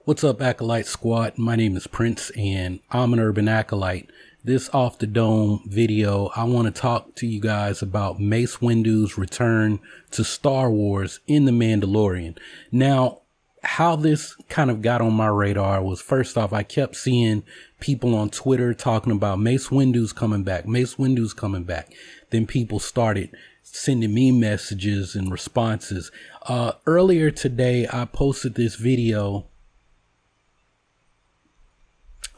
What's up, Acolyte Squad? My name is Prince, and I'm an urban acolyte. This off the dome video, I want to talk to you guys about Mace Windu's return to Star Wars in The Mandalorian. Now, how this kind of got on my radar was, first off, I kept seeing people on Twitter talking about Mace Windu's coming back. Mace Windu's coming back. Then people started sending me messages and responses. Earlier today, I posted this video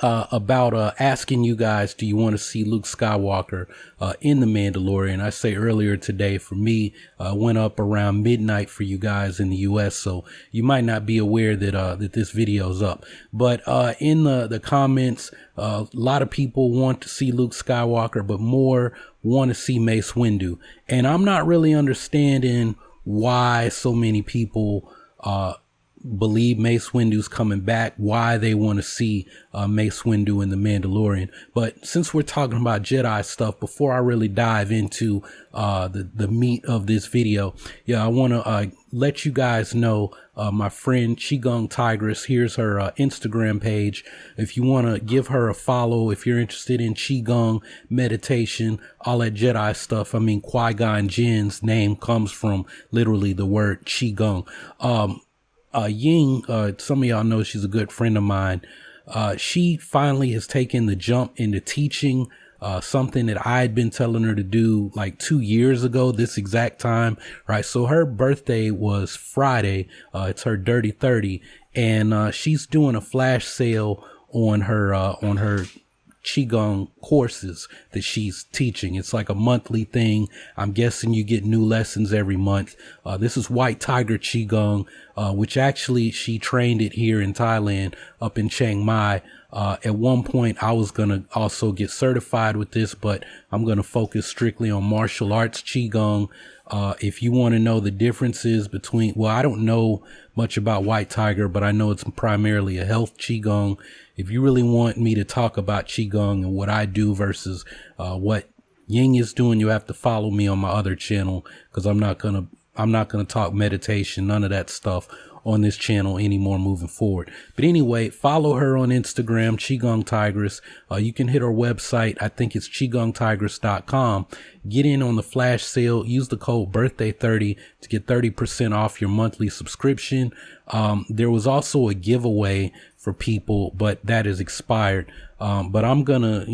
about asking you guys, do you want to see Luke Skywalker in The Mandalorian? I say earlier today, for me, went up around midnight for you guys in the US, so you might not be aware that that this video's up. But in the comments, a lot of people want to see Luke Skywalker, but more want to see Mace Windu. And I'm not really understanding why so many people believe Mace Windu's coming back, why they want to see Mace Windu in The Mandalorian. But since we're talking about Jedi stuff, before I really dive into the meat of this video, I want to let you guys know my friend Qigong Tigress. Here's her Instagram page. If you want to give her a follow, if you're interested in Qigong, meditation, all that Jedi stuff. I mean, Qui-Gon Jinn's name comes from literally the word Qigong. Ying, some of y'all know she's a good friend of mine. She finally has taken the jump into teaching, something that I had been telling her to do like 2 years ago, this exact time, right? So her birthday was Friday. It's her dirty 30, and she's doing a flash sale on her Qigong courses that she's teaching. It's like a monthly thing. I'm guessing you get new lessons every month. This is White Tiger Qigong, which actually she trained it here in Thailand, up in Chiang Mai. At one point I was going to also get certified with this, but I'm going to focus strictly on martial arts Qigong. If you want to know the differences between, well, I don't know much about White Tiger, but I know it's primarily a health Qigong. If you really want me to talk about Qigong and what I do versus what Ying is doing, you have to follow me on my other channel, because I'm not gonna talk meditation, none of that stuff on this channel anymore moving forward. But anyway, follow her on Instagram, Qigong Tigress. You can hit her website. I think it's qigongtigress.com. Get in on the flash sale. Use the code birthday30 to get 30% off your monthly subscription. There was also a giveaway for people, but that is expired. But I'm gonna,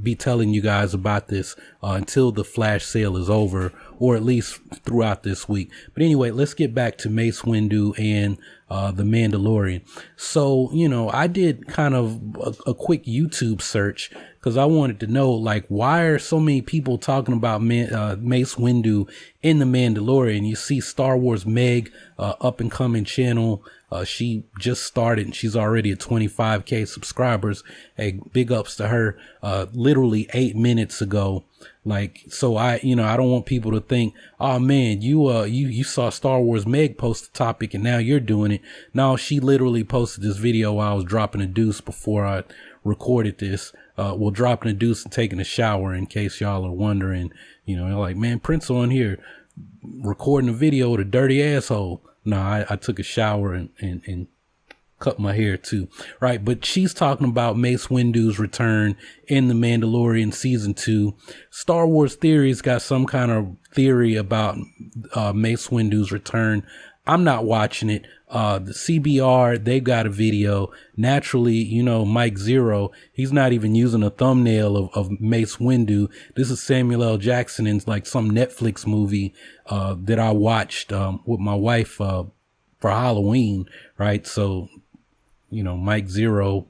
be telling you guys about this until the flash sale is over, or at least throughout this week. But anyway, let's get back to Mace Windu and The Mandalorian. So, I did kind of a quick YouTube search, because I wanted to know, like, why are so many people talking about Mace Windu in The Mandalorian? You see Star Wars Meg, up and coming channel. She just started and she's already at 25K subscribers. Hey, big ups to her. Literally 8 minutes ago. Like, so I don't want people to think, oh man, you saw Star Wars Meg post the topic and now you're doing it. No, she literally posted this video while I was dropping a deuce before I recorded this. Dropping a deuce and taking a shower, in case y'all are wondering. You're like, man, Prince on here recording a video with a dirty asshole. No, I took a shower and cut my hair too, right? But she's talking about Mace Windu's return in The Mandalorian season 2. Star Wars Theory's got some kind of theory about Mace Windu's return. I'm not watching it. The CBR, they got a video. Naturally, Mike Zero, he's not even using a thumbnail of Mace Windu. This is Samuel L. Jackson in like some Netflix movie that I watched with my wife for Halloween, right? So, Mike Zero,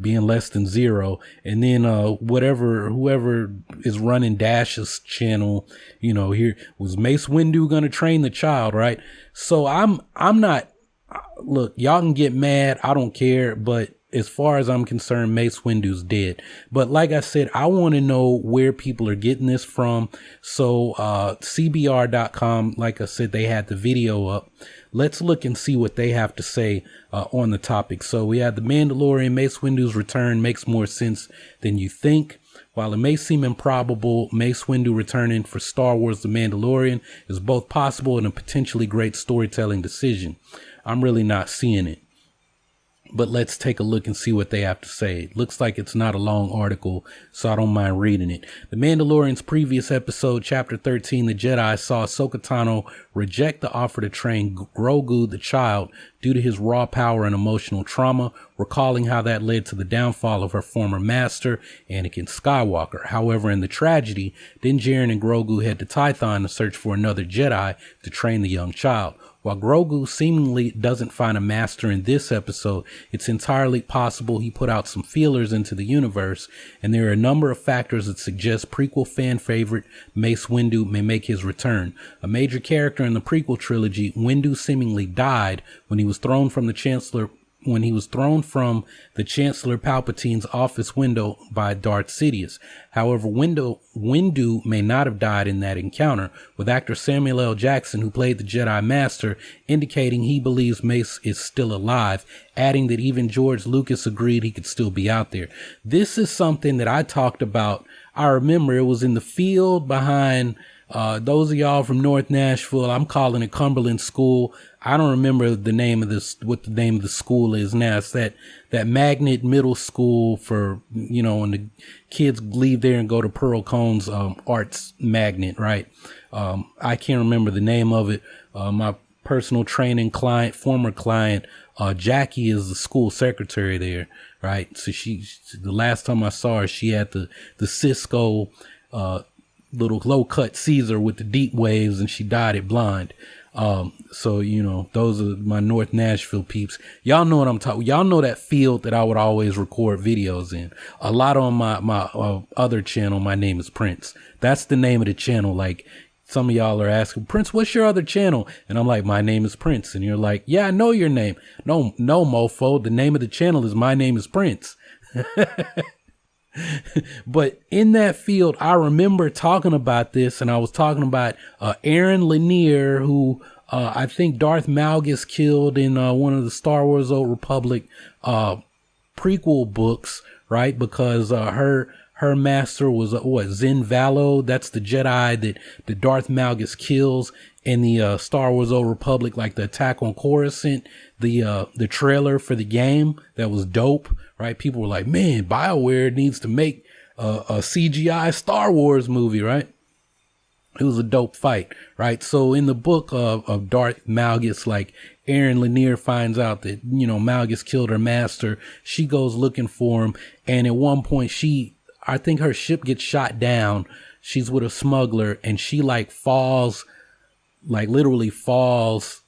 being less than zero. And then whoever is running Dash's channel, here was Mace Windu gonna train the child, right? So I'm not, look, y'all can get mad, I don't care, but as far as I'm concerned, Mace Windu's dead. But like I said, I want to know where people are getting this from. So CBR.com, like I said, they had the video up. Let's look and see what they have to say on the topic. So we have The Mandalorian, Mace Windu's return makes more sense than you think. While it may seem improbable, Mace Windu returning for Star Wars The Mandalorian is both possible and a potentially great storytelling decision. I'm really not seeing it. But let's take a look and see what they have to say. It looks like it's not a long article, so I don't mind reading it. The Mandalorian's previous episode, Chapter 13, the Jedi saw Ahsoka Tano reject the offer to train Grogu the child due to his raw power and emotional trauma, recalling how that led to the downfall of her former master, Anakin Skywalker. However, in the tragedy, Din Djarin and Grogu head to Tython to search for another Jedi to train the young child. While Grogu seemingly doesn't find a master in this episode, it's entirely possible he put out some feelers into the universe, and there are a number of factors that suggest prequel fan favorite Mace Windu may make his return. A major character in the prequel trilogy, Windu seemingly died when he was thrown from the Chancellor Palpatine's office window by Darth Sidious. However, Windu may not have died in that encounter, with actor Samuel L. Jackson, who played the Jedi Master, indicating he believes Mace is still alive, adding that even George Lucas agreed he could still be out there. This is something that I talked about. I remember it was in the field behind those of y'all from North Nashville. I'm calling it Cumberland School. I don't remember the name of what the name of the school is now. It's that magnet middle school for, when the kids leave there and go to Pearl Cone's arts magnet, right? I can't remember the name of it. My personal training client, former client, Jackie, is the school secretary there, right? So the last time I saw her, she had the Cisco little low cut Caesar with the deep waves, and she dyed it blonde. So, those are my North Nashville peeps. Y'all know what I'm talking. Y'all know that field that I would always record videos in. A lot on my other channel. My name is Prince. That's the name of the channel. Like, some of y'all are asking, Prince, what's your other channel? And I'm like, my name is Prince. And you're like, yeah, I know your name. No, mofo. The name of the channel is My Name is Prince. But in that field, I remember talking about this, and I was talking about Aaron Lanier, who I think Darth Malgus killed in one of the Star Wars Old Republic prequel books, right? Because her master was Zen Valo. That's the Jedi that Darth Malgus kills in the Star Wars Old Republic, like the Attack on Coruscant, the trailer for the game that was dope, right? People were like, man, BioWare needs to make a CGI Star Wars movie, right? It was a dope fight, right? So in the book of Darth Malgus, like, Aaron Lanier finds out that, Malgus killed her master. She goes looking for him. And at one point I think her ship gets shot down. She's with a smuggler, and she literally falls,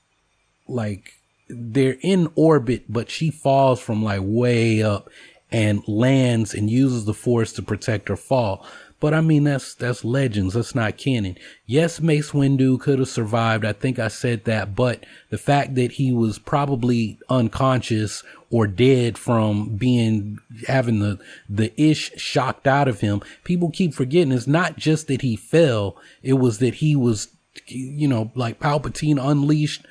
like, they're in orbit, but she falls from like way up and lands and uses the Force to protect her fall. But I mean, that's legends. That's not canon. Yes, Mace Windu could have survived. I think I said that, but the fact that he was probably unconscious or dead from having the ish shocked out of him, people keep forgetting it's not just that he fell. It was that he was, like Palpatine unleashed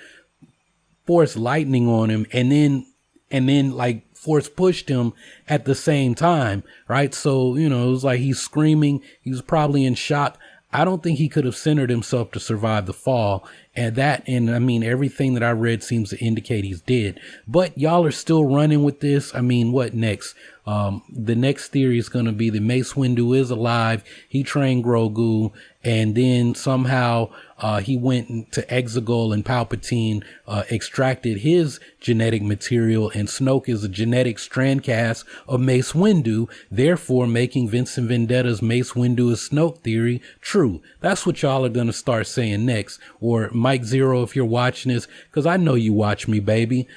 Force lightning on him, and then like Force pushed him at the same time, right? So, it was like he's screaming. He was probably in shock. I don't think he could have centered himself to survive the fall. And I mean, everything that I read seems to indicate he's dead. But y'all are still running with this. I mean, what next? The next theory is going to be that Mace Windu is alive. He trained Grogu, and then somehow he went to Exegol, and Palpatine extracted his genetic material, and Snoke is a genetic strandcast of Mace Windu, therefore making Vincent Vendetta's Mace Windu is Snoke theory true. That's what y'all are going to start saying next. Or Mike Zero, if you're watching this, because I know you watch me, baby.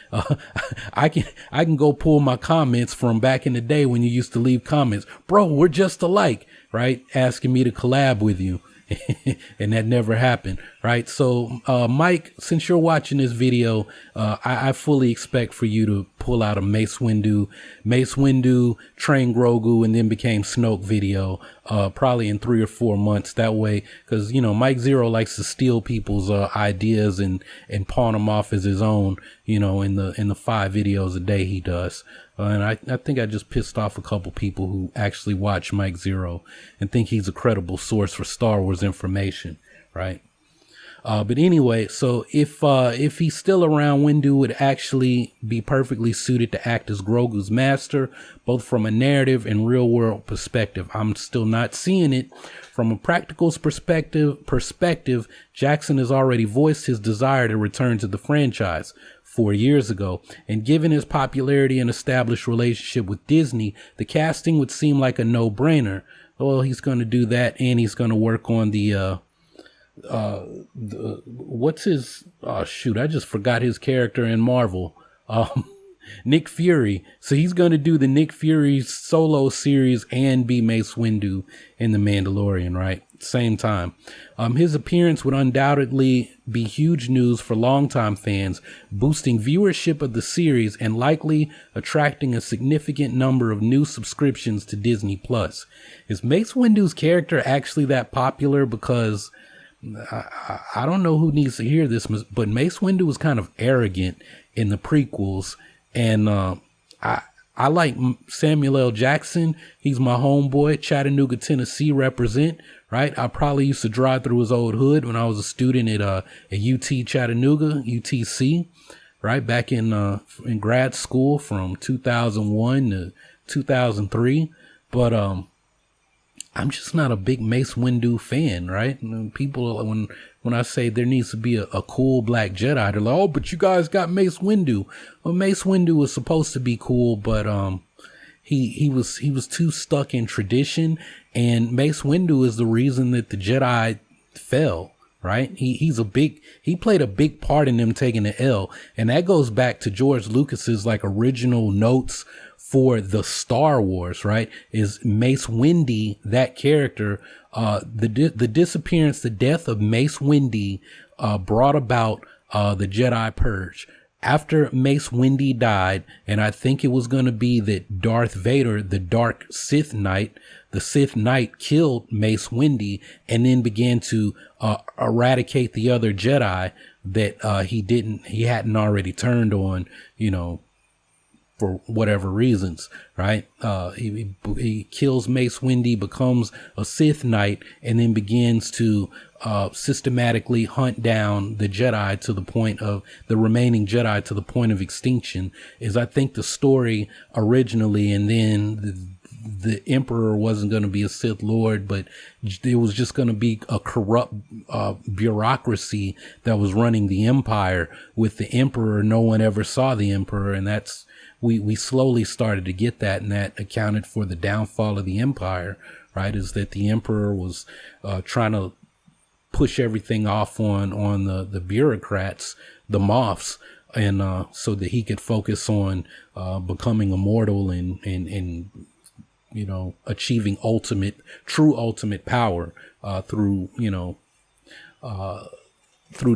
I can go pull my comments from back in the day when you used to leave comments. Bro, we're just alike, right? Asking me to collab with you. And that never happened, right? So, Mike, since you're watching this video, I fully expect for you to pull out a Mace Windu trained Grogu, and then became Snoke video, probably in 3 or 4 months. That way, because, Mike Zero likes to steal people's ideas and pawn them off as his own, in the 5 videos a day he does. And I think I just pissed off a couple people who actually watch Mike Zero and think he's a credible source for Star Wars information, right? But anyway, so if he's still around, Windu would actually be perfectly suited to act as Grogu's master, both from a narrative and real world perspective. I'm still not seeing it. From a practical perspective, Jackson has already voiced his desire to return to the franchise 4 years ago, and given his popularity and established relationship with Disney, the casting would seem like a no-brainer. Well, he's going to do that, and he's going to work on what's his, oh shoot, I just forgot his character in Marvel. Nick Fury. So he's going to do the Nick Fury solo series and be Mace Windu in The Mandalorian, right? Same time. His appearance would undoubtedly be huge news for longtime fans, boosting viewership of the series and likely attracting a significant number of new subscriptions to Disney Plus. Is Mace Windu's character actually that popular? Because I don't know who needs to hear this, but Mace Windu was kind of arrogant in the prequels. And I like Samuel L. Jackson. He's my homeboy, Chattanooga, Tennessee represent, right? I probably used to drive through his old hood when I was a student at UT Chattanooga, UTC, right? Back in grad school from 2001 to 2003. But I'm just not a big Mace Windu fan, right? People, when I say there needs to be a cool black Jedi, they're like, oh, but you guys got Mace Windu. Well, Mace Windu was supposed to be cool, but he was too stuck in tradition, and Mace Windu is the reason that the Jedi fell, right? He played a big part in them taking the L, and that goes back to George Lucas's like original notes for the Star Wars, right? Is Mace Windu that character? The disappearance, the death of Mace Windu brought about the Jedi Purge. After Mace Windu died, and I think it was going to be that Darth Vader, the Dark Sith Knight, the Sith Knight killed Mace Windu and then began to eradicate the other Jedi that he hadn't already turned on, for whatever reasons, right? He kills Mace Windu, becomes a Sith Knight, and then begins to systematically hunt down the Jedi to the point of the remaining Jedi to the point of extinction is, I think, the story originally. And then the Emperor wasn't going to be a Sith Lord, but it was just going to be a corrupt bureaucracy that was running the Empire. With the Emperor, no one ever saw the Emperor, and that's we slowly started to get that, and that accounted for the downfall of the Empire, right? Is that the Emperor was trying to push everything off on the bureaucrats, the Moffs, and so that he could focus on becoming immortal and achieving true ultimate power through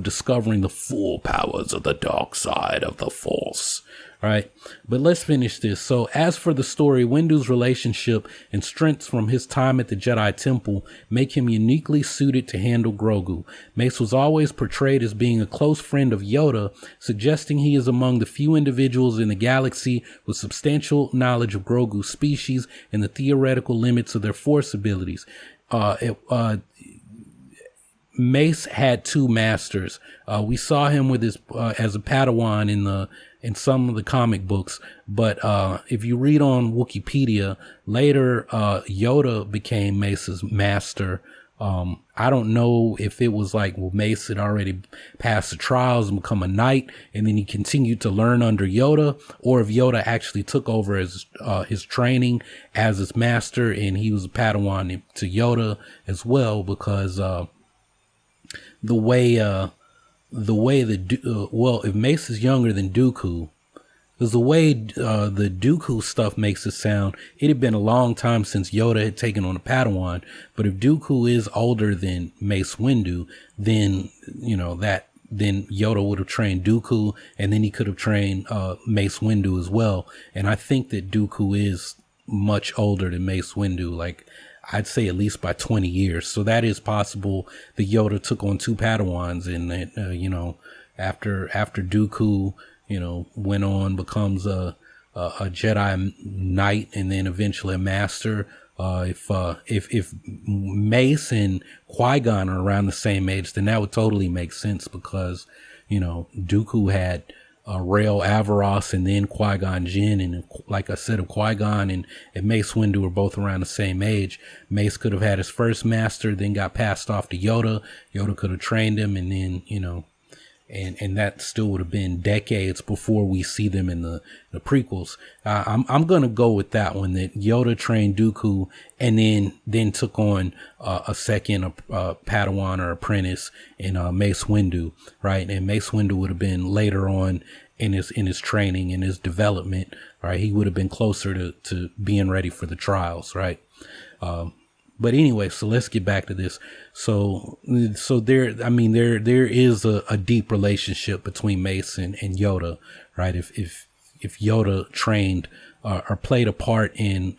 discovering the full powers of the dark side of the Force. Right. But let's finish this. So as for the story, Windu's relationship and strengths from his time at the Jedi Temple make him uniquely suited to handle Grogu. Mace was always portrayed as being a close friend of Yoda, suggesting he is among the few individuals in the galaxy with substantial knowledge of Grogu's species and the theoretical limits of their Force abilities. Mace had two masters. We saw him with his as a Padawan in some of the comic books, but if you read on Wikipedia later, Yoda became Mace's master. I don't know if it was like, well, Mace had already passed the trials and become a knight, and then he continued to learn under Yoda, or if Yoda actually took over as his training as his master, and he was a Padawan to Yoda as well, because the way if Mace is younger than Dooku, because the way the Dooku stuff makes it sound, it had been a long time since Yoda had taken on a Padawan. But if Dooku is older than Mace Windu, then then Yoda would have trained Dooku, and then he could have trained Mace Windu as well. And I think that Dooku is much older than Mace Windu, like I'd say at least by 20 years. So that is possible that Yoda took on two Padawans, and that, after Dooku, went on, becomes a Jedi Knight, and then eventually a master, If Mace and Qui-Gon are around the same age, then that would totally make sense, because, you know, Dooku had Rael Avaros and then Qui-Gon Jinn, and like I said, if Qui-Gon and Mace Windu were both around the same age, Mace could have had his first master, then got passed off to Yoda. Yoda could have trained him, and then, you know, and that still would have been decades before we see them in the prequels. I'm gonna go with that one, that Yoda trained Dooku and then took on a second Padawan or apprentice in Mace Windu, right? And Mace Windu would have been later on in his training, in his development, right? He would have been closer to being ready for the trials, right? But anyway, so let's get back to this. So there is a deep relationship between Mace and Yoda, right? If Yoda trained or played a part in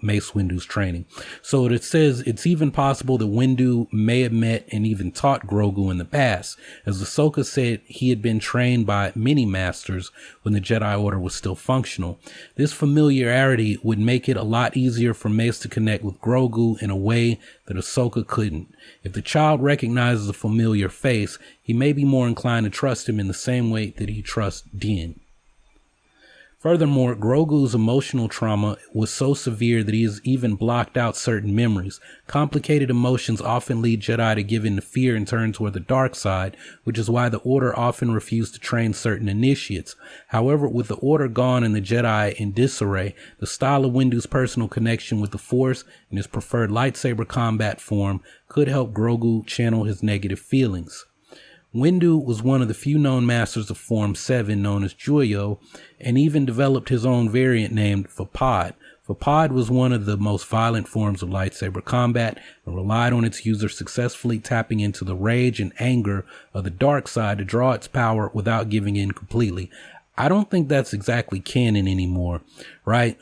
Mace Windu's training. So it says it's even possible that Windu may have met and even taught Grogu in the past. As Ahsoka said, he had been trained by many masters when the Jedi Order was still functional. This familiarity would make it a lot easier for Mace to connect with Grogu in a way that Ahsoka couldn't. If the child recognizes a familiar face, he may be more inclined to trust him in the same way that he trusts Din. Furthermore, Grogu's emotional trauma was so severe that he has even blocked out certain memories. Complicated emotions often lead Jedi to give in to fear and turn toward the dark side, which is why the Order often refused to train certain initiates. However, with the Order gone and the Jedi in disarray, the style of Windu's personal connection with the Force and his preferred lightsaber combat form could help Grogu channel his negative feelings. Windu was one of the few known masters of Form 7, known as Juyo, and even developed his own variant named Fapad. Fapad was one of the most violent forms of lightsaber combat and relied on its user successfully tapping into the rage and anger of the dark side to draw its power without giving in completely. I don't think that's exactly canon anymore, right?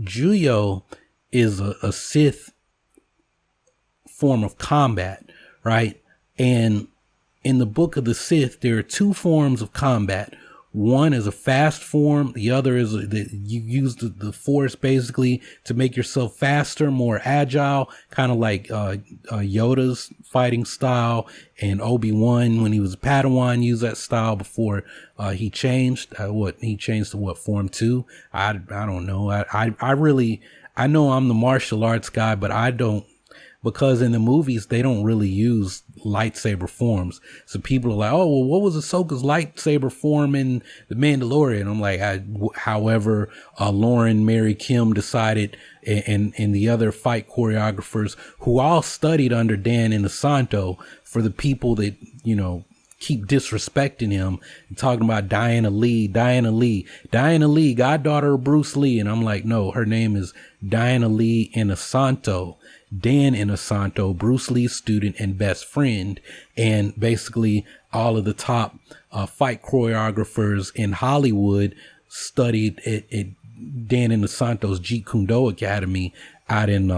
Juyo is a Sith form of combat, right? And in the Book of the Sith, there are two forms of combat. One is a fast form. The other is that you use the Force basically to make yourself faster, more agile, kind of like Yoda's fighting style, and Obi-Wan, when he was a Padawan, used that style before he changed. He changed to what, Form 2? I don't know. I know I'm the martial arts guy, but I don't. Because in the movies, they don't really use lightsaber forms. So people are like, oh, well, what was Ahsoka's lightsaber form in The Mandalorian? I'm like, however, Lauren Mary Kim decided, and the other fight choreographers who all studied under Dan Inosanto, for the people that, you know, keep disrespecting him and talking about Diana Lee, goddaughter of Bruce Lee. And I'm like, no, her name is Diana Lee Inosanto. Dan Inosanto, Bruce Lee's student and best friend, and basically all of the top fight choreographers in Hollywood studied at Dan Inosanto's Jeet Kune Do Academy out in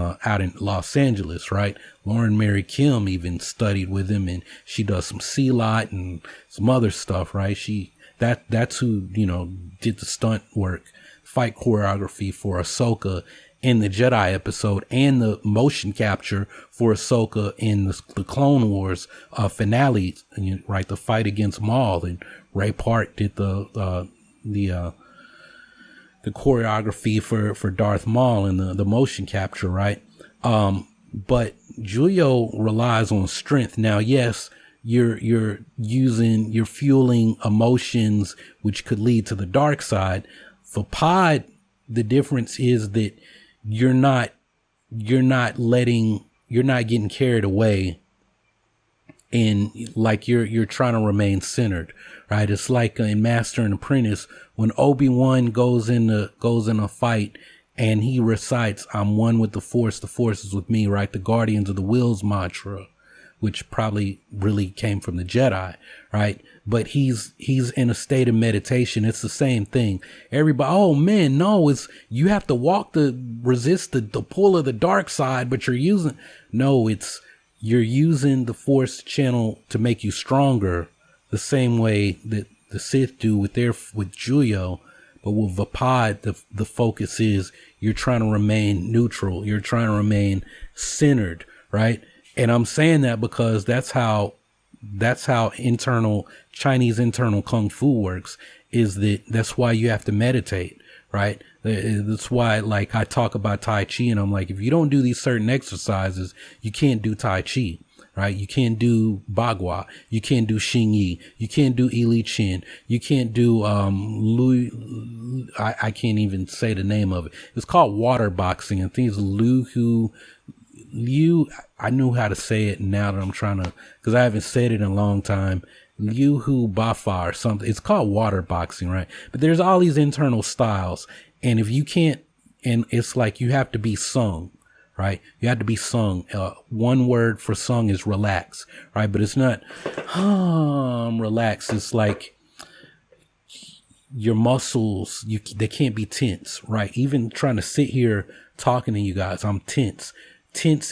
Los Angeles, right? Lauren Mary Kim even studied with him, and she does some C-Lot and some other stuff, right? That's who, you know, did the stunt work, fight choreography for Ahsoka in the Jedi episode, and the motion capture for Ahsoka in the Clone Wars finale, right? The fight against Maul, and Ray Park did the choreography for Darth Maul and the motion capture, right? But Juyo relies on strength. Now, yes, you're fueling emotions which could lead to the dark side. For Pod, the difference is that you're not getting carried away, and like you're trying to remain centered, right? It's like in Master and Apprentice, when Obi-Wan goes in a fight and he recites, "I'm one with the Force is with me," right? The Guardians of the Wills mantra, which probably really came from the Jedi, right? But he's in a state of meditation. It's the same thing. Everybody, oh man, no, you have to resist the pull of the dark side, but you're using the Force channel to make you stronger, the same way that the Sith do with Juyo. But with Vapad, the focus is you're trying to remain neutral. You're trying to remain centered, right? And I'm saying that because that's how Chinese internal Kung Fu works, that's why you have to meditate, right? That's why, like, I talk about Tai Chi and I'm like, if you don't do these certain exercises, you can't do Tai Chi, right? You can't do Bagua. You can't do Xing Yi. You can't do Ili Chin. You can't do, I can't even say the name of it. It's called water boxing. I think it's I knew how to say it now that I'm trying to, because I haven't said it in a long time. Liu Hu Bafa or something. It's called water boxing, right? But there's all these internal styles. And if you can't, and it's like you have to be sung, right? You have to be sung. One word for sung is relax, right? But it's not, relax. It's like your muscles, they can't be tense, right? Even trying to sit here talking to you guys, I'm tense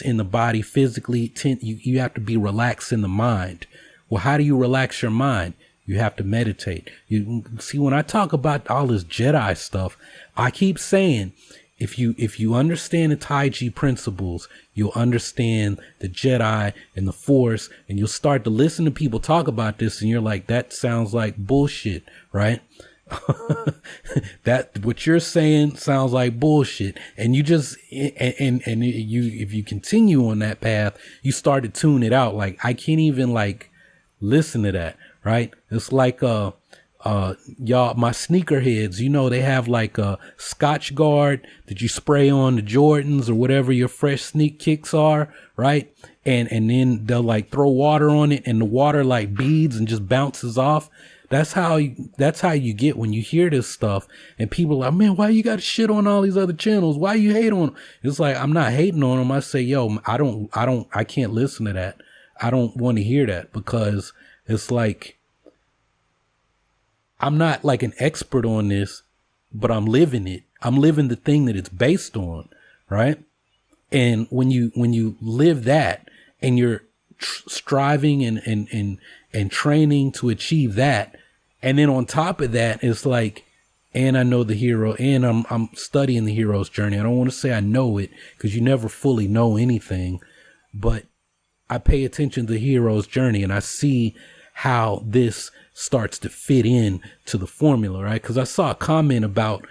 in the body, physically tense. You have to be relaxed in the mind. Well, how do you relax your mind? You have to meditate. You see, when I talk about all this Jedi stuff, I keep saying, if you understand the Tai Chi principles, you'll understand the Jedi and the Force, and you'll start to listen to people talk about this, and you're like, that sounds like bullshit, right? That what you're saying sounds like bullshit, and you just if you continue on that path, you start to tune it out. Like, I can't even like listen to that, right? It's like y'all, my sneakerheads, they have like a Scotch Guard that you spray on the Jordans or whatever your fresh sneak kicks are, right? And then they'll like throw water on it, and the water like beads and just bounces off. That's how you get when you hear this stuff, and people are like, man, why you got to shit on all these other channels? Why you hate on them? It's like, I'm not hating on them. I say, yo, I can't listen to that. I don't want to hear that, because it's like, I'm not like an expert on this, but I'm living it. I'm living the thing that it's based on, right? And when you live that, and you're striving and training to achieve that, and then on top of that, it's like, and I know the hero, and I'm studying the hero's journey. I don't want to say I know it, because you never fully know anything, but I pay attention to the hero's journey, and I see how this starts to fit in to the formula, right? Because I saw a comment about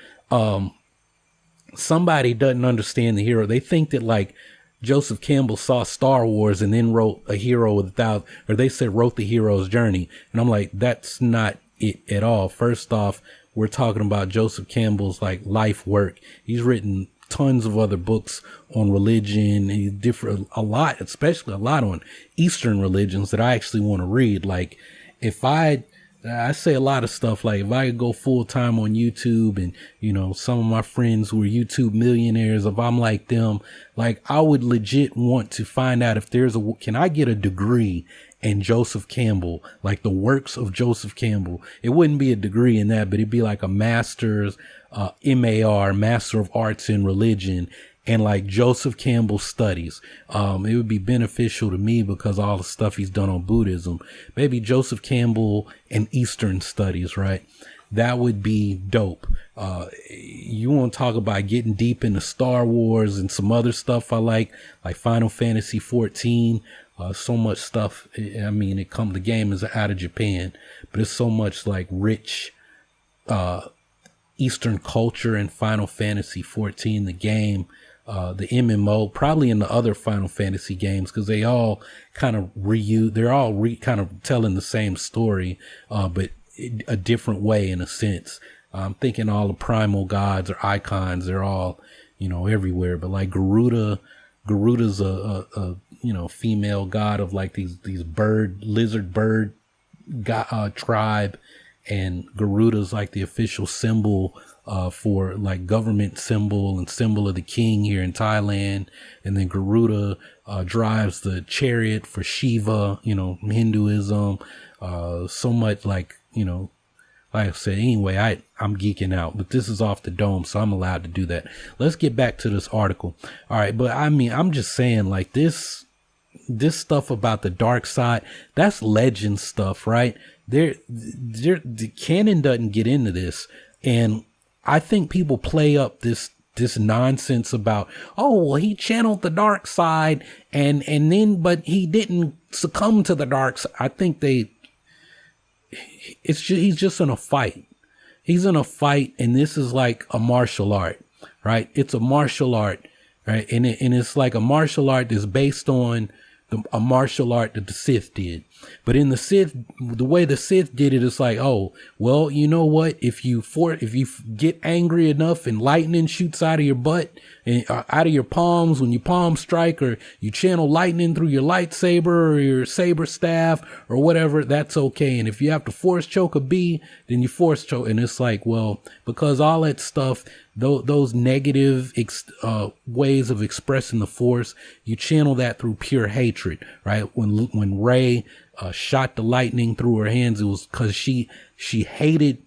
somebody doesn't understand the hero. They think that like Joseph Campbell saw Star Wars and then wrote a hero without, or they said wrote the hero's journey. And I'm like, that's not it at all. First off, we're talking about Joseph Campbell's like life work. He's written tons of other books on religion, and especially a lot on Eastern religions that I actually want to read. Like, if I say a lot of stuff, like if I could go full time on YouTube, and some of my friends who are YouTube millionaires, if I'm like them, like I would legit want to find out if can I get a degree in Joseph Campbell, like the works of Joseph Campbell. It wouldn't be a degree in that, but it'd be like a master's, MAR, Master of Arts in Religion, and like Joseph Campbell studies. It would be beneficial to me because all the stuff he's done on Buddhism. Maybe Joseph Campbell and Eastern studies, right? That would be dope. You want to talk about getting deep into Star Wars and some other stuff I like Final Fantasy 14. So much stuff. I mean, the game is out of Japan, but it's so much like rich, Eastern culture in Final Fantasy 14, the game, the MMO, probably in the other Final Fantasy games, because they all kind of they're all kind of telling the same story, but a different way in a sense. I'm thinking all the primal gods or icons, they're all, everywhere. But like Garuda's a female god of like these lizard bird tribe, and Garuda's like the official symbol for like government symbol and symbol of the king here in Thailand. And then Garuda drives the chariot for Shiva, Hinduism. So much like I said, anyway, I'm geeking out, but this is off the dome, so I'm allowed to do that. Let's get back to this article. All right. But I mean, I'm just saying, like, this stuff about the dark side, that's legend stuff, right? The canon doesn't get into this. And I think people play up this nonsense about, oh, well, he channeled the dark side and then, but he didn't succumb to the dark side. I think he's just in a fight. He's in a fight, and this is like a martial art, right? It's a martial art, right? And it's like a martial art that's based on a martial art that the Sith did. But in the Sith, the way the Sith did it, it's like, oh, well, you know what? If you get angry enough and lightning shoots out of your butt and out of your palms when you palm strike, or you channel lightning through your lightsaber or your saber staff or whatever, that's okay. And if you have to force choke a bee, then you force choke. And it's like, well, because all that stuff, those negative ways of expressing the Force, you channel that through pure hatred, right? When Rey shot the lightning through her hands, it was because she hated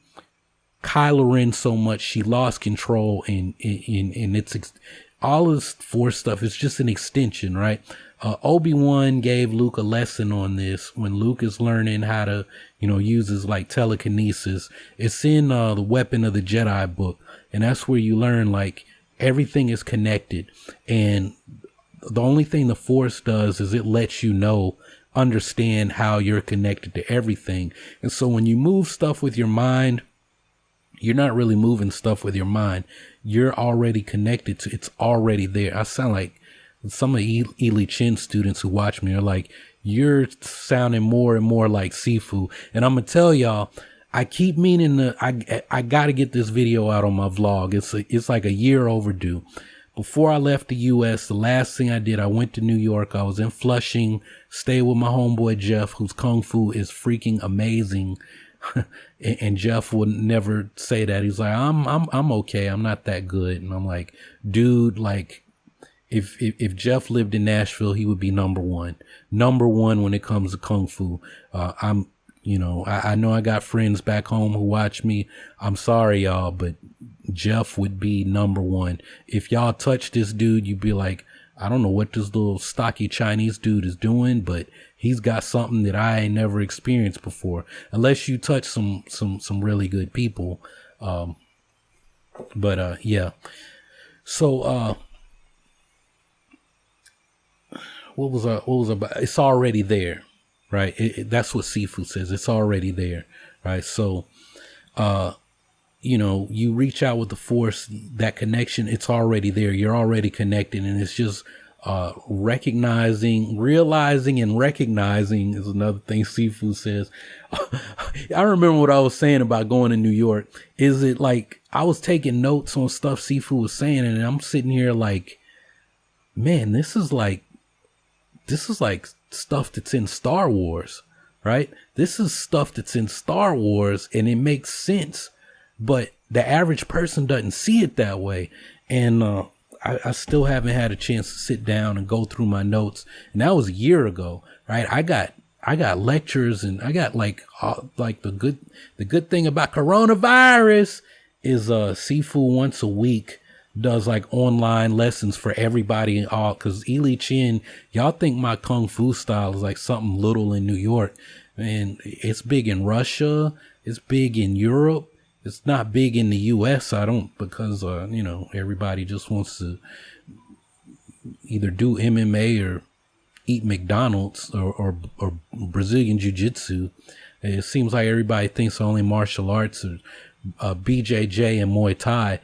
Kylo Ren so much she lost control, and it's all this Force stuff is just an extension, right? Obi-Wan gave Luke a lesson on this when Luke is learning how to, use his like telekinesis. It's in the Weapon of the Jedi book, and that's where you learn like everything is connected, and the only thing the Force does is it lets you understand how you're connected to everything. And so when you move stuff with your mind, you're not really moving stuff with your mind. You're already connected to, it's already there. I sound like some of the Ely Chin students who watch me are like, you're sounding more and more like Sifu. And I'm going to tell y'all, I keep meaning I got to get this video out on my vlog. It's like a year overdue. Before I left the U.S., the last thing I did, I went to New York. I was in Flushing, stayed with my homeboy Jeff, whose Kung Fu is freaking amazing. And Jeff would never say that. He's like, I'm okay. I'm not that good. And I'm like, dude, like, if Jeff lived in Nashville, he would be number one when it comes to Kung Fu. I know I got friends back home who watch me. I'm sorry, y'all, but Jeff would be number one. If y'all touch this dude, you'd be like, I don't know what this little stocky Chinese dude is doing, but he's got something that I ain't never experienced before. Unless you touch some really good people. Yeah. So, what was about? It's already there, right? That's what Sifu says. It's already there, right? So, you reach out with the Force, that connection, it's already there. You're already connected, and it's just realizing and recognizing is another thing Sifu says. I remember what I was saying about going to New York. Is it like I was taking notes on stuff Sifu was saying, and I'm sitting here like, man, this is like stuff that's in Star Wars, right? This is stuff that's in Star Wars, and it makes sense, but the average person doesn't see it that way. And I still haven't had a chance to sit down and go through my notes, and that was a year ago, right? I got lectures, and I got like the good thing about coronavirus is Sifu once a week does like online lessons for everybody and all, because Ely Chin, y'all think my Kung Fu style is like something little in New York, and it's big in Russia, it's big in Europe, it's not big in the US. Because everybody just wants to either do MMA or eat McDonald's or Brazilian Jiu-Jitsu. It seems like everybody thinks only martial arts or BJJ and Muay Thai.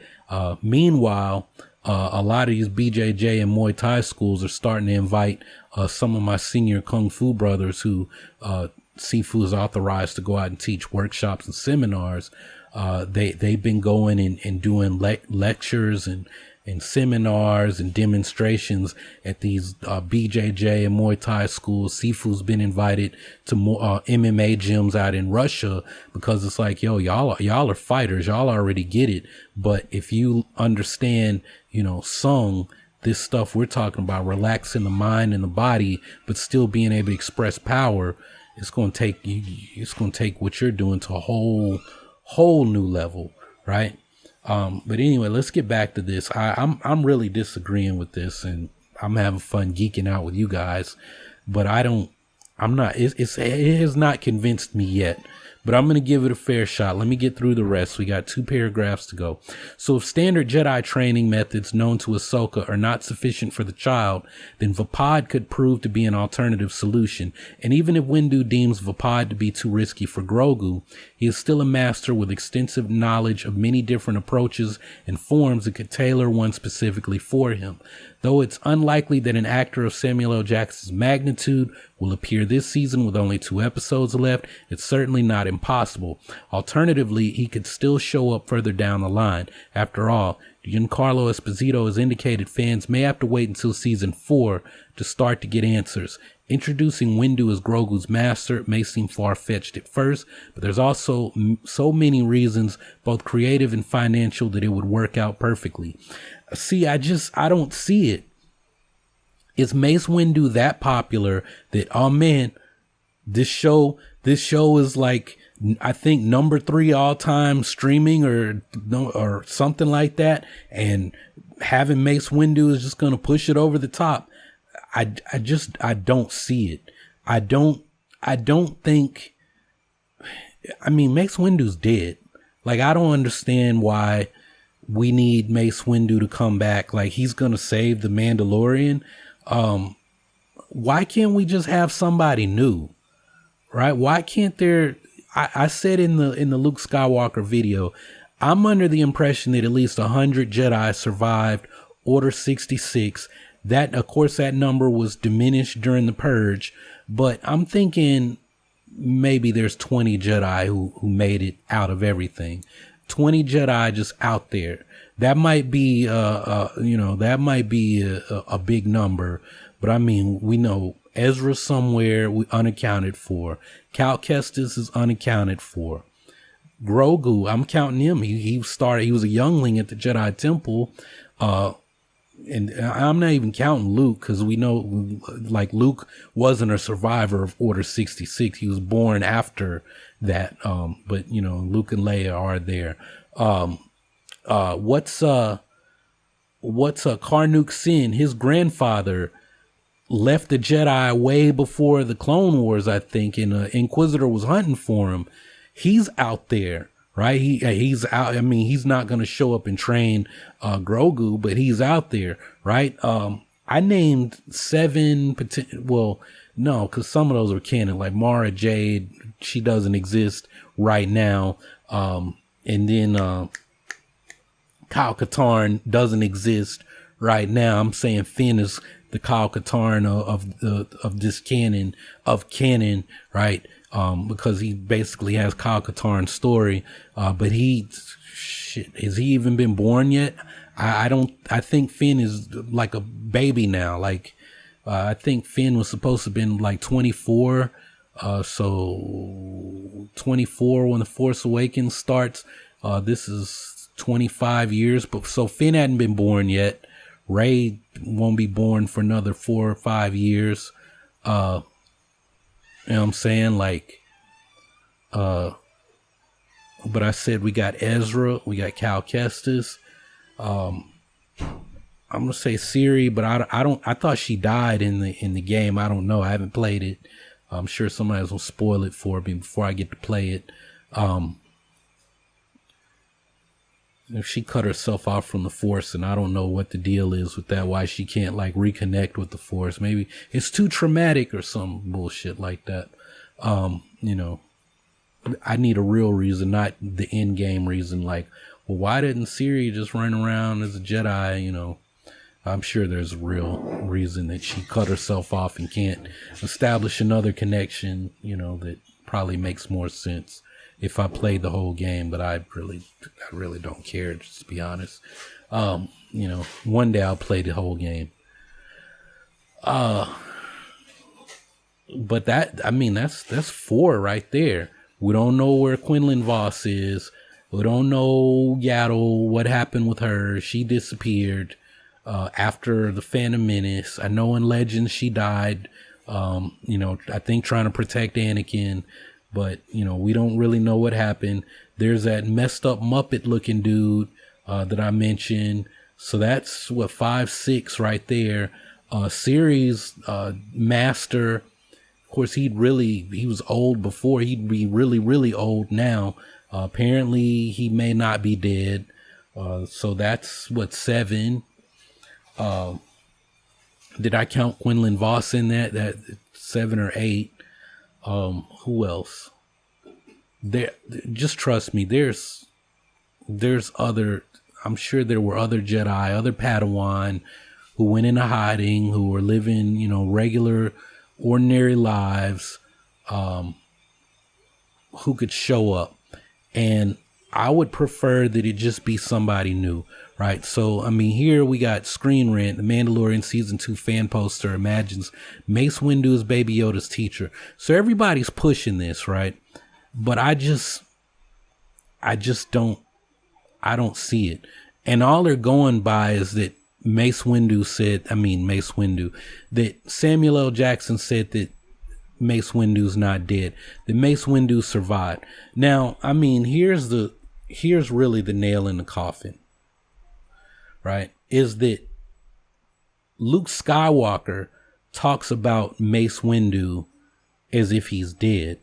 Meanwhile, a lot of these BJJ and Muay Thai schools are starting to invite some of my senior Kung Fu brothers who Sifu is authorized to go out and teach workshops and seminars. They've been going and doing lectures and seminars and demonstrations at these BJJ and Muay Thai schools. Sifu's been invited to more MMA gyms out in Russia, because it's like, yo, y'all are fighters, y'all already get it. But if you understand, Sung, this stuff we're talking about, relaxing the mind and the body, but still being able to express power, it's going to take what you're doing to a whole new level, right? But anyway, let's get back to this. I'm really disagreeing with this, and I'm having fun geeking out with you guys, but it has not convinced me yet. but I'm going to give it a fair shot. Let me get through the rest. We got 2 paragraphs to go. So if standard Jedi training methods known to Ahsoka are not sufficient for the child, then Vapad could prove to be an alternative solution. And even if Windu deems Vapad to be too risky for Grogu, he is still a master with extensive knowledge of many different approaches and forms that could tailor one specifically for him. Though it's unlikely that an actor of Samuel L. Jackson's magnitude will appear this season with only 2 episodes left, it's certainly not impossible. Alternatively, he could still show up further down the line. After all, Giancarlo Esposito has indicated fans may have to wait until season 4 to start to get answers. Introducing Windu as Grogu's master may seem far-fetched at first, but there's also so many reasons, both creative and financial, that it would work out perfectly. See, I don't see it. Is Mace Windu that popular that, oh man, this show is like, I think number 3 all time streaming or something like that, and having Mace Windu is just going to push it over the top? I don't see it. I don't think, I mean, Mace Windu's dead. Like, I don't understand why we need Mace Windu to come back. Like, he's going to save the Mandalorian. Why can't we just have somebody new? Right? Why can't there, I said in the Luke Skywalker video, I'm under the impression that at least 100 Jedi survived Order 66. That, of course, that number was diminished during the Purge, but I'm thinking maybe there's 20 Jedi who made it out of everything. 20 Jedi just out there. That might be, that might be a big number, but I mean, we know Ezra's somewhere unaccounted for. Cal Kestis is unaccounted for. Grogu, I'm counting him. He was a youngling at the Jedi Temple, and I'm not even counting Luke, because we know, like, Luke wasn't a survivor of Order 66. He was born after that. But you know, Luke and Leia are there. What's Karnuk Sin? His grandfather left the Jedi way before the Clone Wars, I think, and Inquisitor was hunting for him. He's out there. Right? He's out. I mean, he's not going to show up and train, Grogu, but he's out there. Right? I named 7 well, no, cause some of those are canon, like Mara Jade. She doesn't exist right now. And then, Kyle Katarn doesn't exist right now. I'm saying Finn is the Kyle Katarn of this canon, right? Because he basically has Kyle Katarn's story, but has he even been born yet? I think Finn is like a baby now. Like, I think Finn was supposed to have been like 24. So 24 when The Force Awakens starts. This is 25 years, but so Finn hadn't been born yet. Rey won't be born for another 4 or 5 years. You know what I'm saying? Like, but I said we got Ezra, we got Cal Kestis. I'm gonna say Siri, but I thought she died in the game. I don't know. I haven't played it. I'm sure somebody's gonna spoil it for me before I get to play it. If she cut herself off from the Force, and I don't know what the deal is with that, why she can't like reconnect with the Force. Maybe it's too traumatic or some bullshit like that. You know, I need a real reason, not the end game reason. Like, well, why didn't Siri just run around as a Jedi? You know, I'm sure there's a real reason that she cut herself off and can't establish another connection, you know, that probably makes more sense if I played the whole game, but I really don't care, just to be honest. You know, one day I'll play the whole game. But that's 4 right there. We don't know where Quinlan Voss is. We don't know Yaddle, what happened with her. She disappeared after the Phantom Menace. I know in Legends she died, you know, I think trying to protect Anakin. But, you know, we don't really know what happened. There's that messed up Muppet looking dude that I mentioned. So that's 5, 6 right there. Series master, course, he was old before. He'd be really, really old now. Apparently, he may not be dead. So that's what, 7. Did I count Quinlan Voss in that? That 7 or 8. Who else? There, just trust me. There's other. I'm sure there were other Jedi, other Padawan, who went into hiding, who were living, regular, ordinary lives, who could show up. And I would prefer that it just be somebody new, right? So, I mean, here we got Screen Rant, the Mandalorian Season 2 fan poster imagines Mace Windu as Baby Yoda's teacher. So everybody's pushing this, right? But I don't see it. And all they're going by is that Mace Windu, that Samuel L. Jackson said that Mace Windu's not dead, that Mace Windu survived. Now, I mean, here's really the nail in the coffin, right? Is that Luke Skywalker talks about Mace Windu as if he's dead,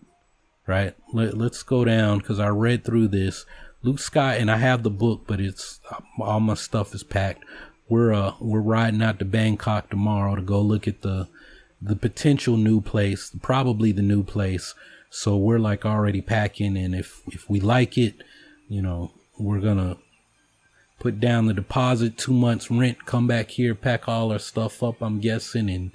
right? Let's go down, because I read through this. Luke Sky, and I have the book, but it's all my stuff is packed. We're riding out to Bangkok tomorrow to go look at the potential new place, probably the new place. So we're like already packing, and if we like it, we're gonna put down the deposit, 2 months rent, come back here, pack all our stuff up, I'm guessing,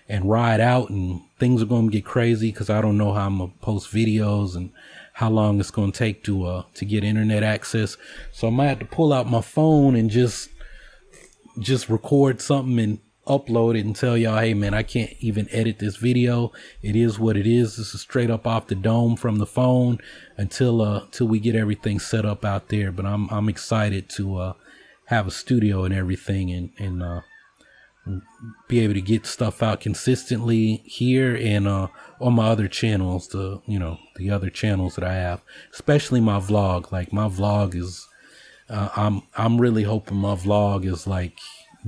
and ride out. And things are gonna get crazy because I don't know how I'm gonna post videos and how long it's gonna take to get internet access. So I might have to pull out my phone and just record something and upload it and tell y'all, hey man, I can't even edit this video. It is what it is. This is straight up off the dome from the phone until we get everything set up out there. But I'm excited to have a studio and everything, and be able to get stuff out consistently here and on my other channels, the other channels that I have, especially my vlog. Like my vlog is I'm really hoping my vlog is like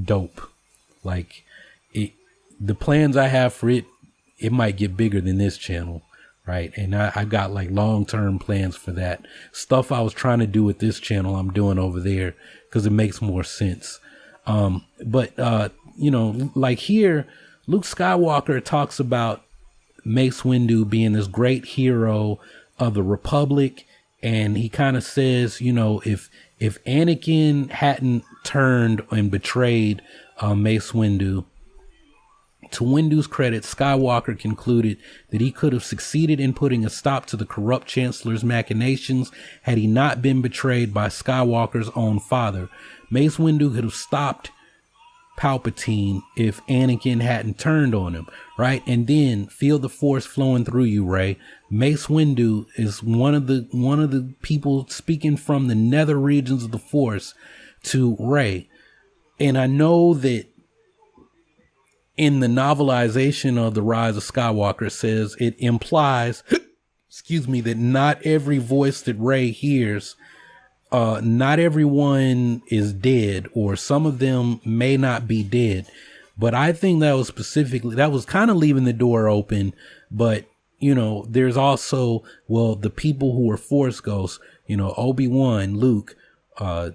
dope. Like the plans I have for it might get bigger than this channel, right? And I got like long-term plans for that. Stuff I was trying to do with this channel, I'm doing over there because it makes more sense. But like here, Luke Skywalker talks about Mace Windu being this great hero of the Republic. And he kind of says, if Anakin hadn't turned and betrayed Mace Windu, to Windu's credit, Skywalker concluded that he could have succeeded in putting a stop to the corrupt Chancellor's machinations had he not been betrayed by Skywalker's own father. Mace Windu could have stopped Palpatine if Anakin hadn't turned on him, right? And then feel the Force flowing through you, Rey. Mace Windu is one of the people speaking from the nether regions of the Force to Rey. And I know that in the novelization of The Rise of Skywalker, says it implies, that not every voice that Rey hears, not everyone is dead, or some of them may not be dead. But I think that was kind of leaving the door open. But, there's also, the people who are Force ghosts, Obi-Wan, Luke, are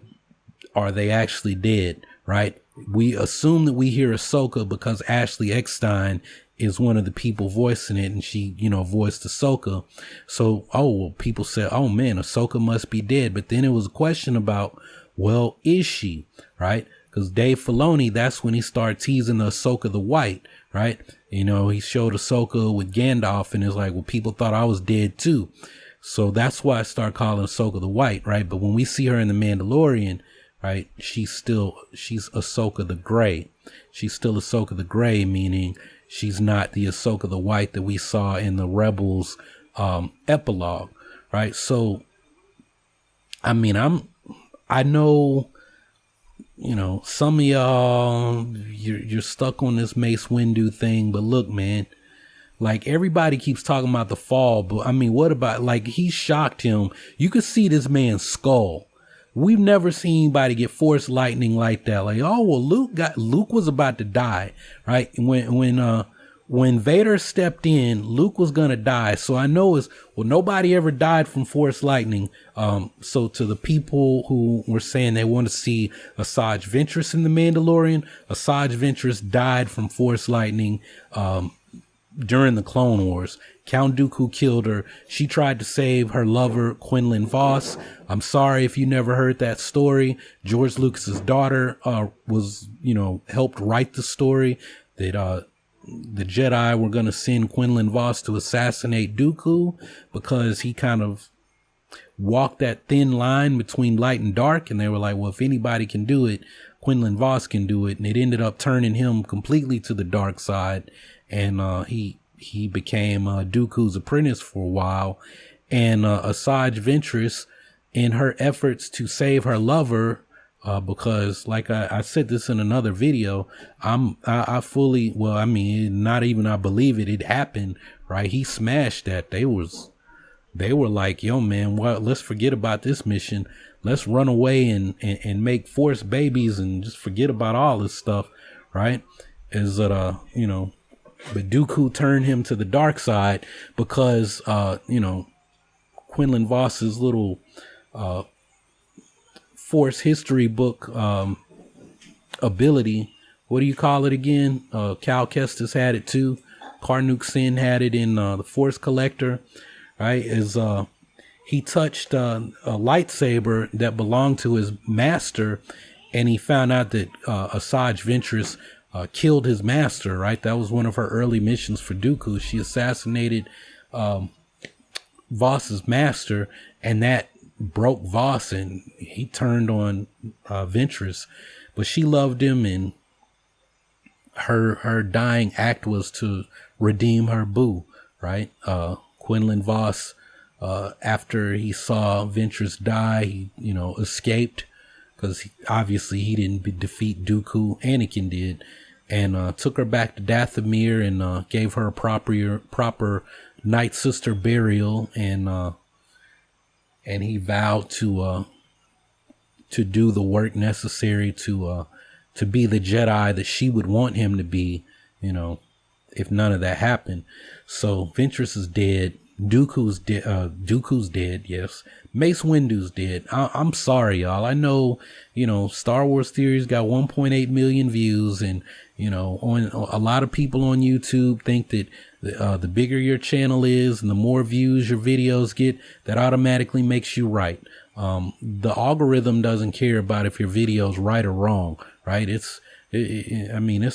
they actually dead, right? We assume that we hear Ahsoka because Ashley Eckstein is one of the people voicing it, and she, voiced Ahsoka. So, people said, oh man, Ahsoka must be dead. But then it was a question about, is she, right? Because Dave Filoni, that's when he started teasing the Ahsoka the White, right? He showed Ahsoka with Gandalf, and it's like, people thought I was dead too. So that's why I started calling Ahsoka the White, right? But when we see her in The Mandalorian, right, she's Ahsoka the Gray. She's still Ahsoka the Gray, meaning she's not the Ahsoka the White that we saw in the Rebels epilogue, right? So, I mean, I know, some of y'all, you're stuck on this Mace Windu thing, but look, man, like everybody keeps talking about the fall, but I mean, what about, like, he shocked him. You could see this man's skull. We've never seen anybody get Force lightning like that. Like, Luke was about to die, right? When when Vader stepped in, Luke was gonna die. So I know nobody ever died from Force lightning. So to the people who were saying they want to see Asajj Ventress in The Mandalorian, Asajj Ventress died from Force lightning, during the Clone Wars. Count Dooku killed her. She tried to save her lover, Quinlan Vos. I'm sorry if you never heard that story. George Lucas's daughter, was, helped write the story that, the Jedi were going to send Quinlan Vos to assassinate Dooku because he kind of walked that thin line between light and dark. And they were like, well, if anybody can do it, Quinlan Vos can do it. And it ended up turning him completely to the dark side. And he became Dooku's apprentice for a while. And Asajj Ventress, in her efforts to save her lover, because like I said this in another video, I fully, well, I mean, not even I believe it, it happened, right? He smashed that. They were like, yo, man, well, let's forget about this mission. Let's run away and make Force babies and just forget about all this stuff, right? Is that, but Dooku turned him to the dark side because, Quinlan Vos's little, Force history book, ability. What do you call it again? Cal Kestis had it too. Karnuk Sin had it in, the Force Collector, right? He touched, a lightsaber that belonged to his master, and he found out that, Asajj Ventress, killed his master, right? That was one of her early missions for Dooku. She assassinated Vos's master, and that broke Vos, and he turned on Ventress. But she loved him, and her dying act was to redeem her boo, right? Quinlan Vos, after he saw Ventress die, he, escaped because obviously he didn't defeat Dooku. Anakin did, and took her back to Dathomir and gave her a proper Night Sister burial, and he vowed to do the work necessary to be the Jedi that she would want him to be, if none of that happened. So Ventress is dead. Dooku's dead. Yes. Mace Windu's dead. I'm sorry, y'all. I know, Star Wars Theories got 1.8 million views, and, on a lot of people on YouTube think that the bigger your channel is and the more views your videos get, that automatically makes you right. The algorithm doesn't care about if your video's right or wrong, right? It's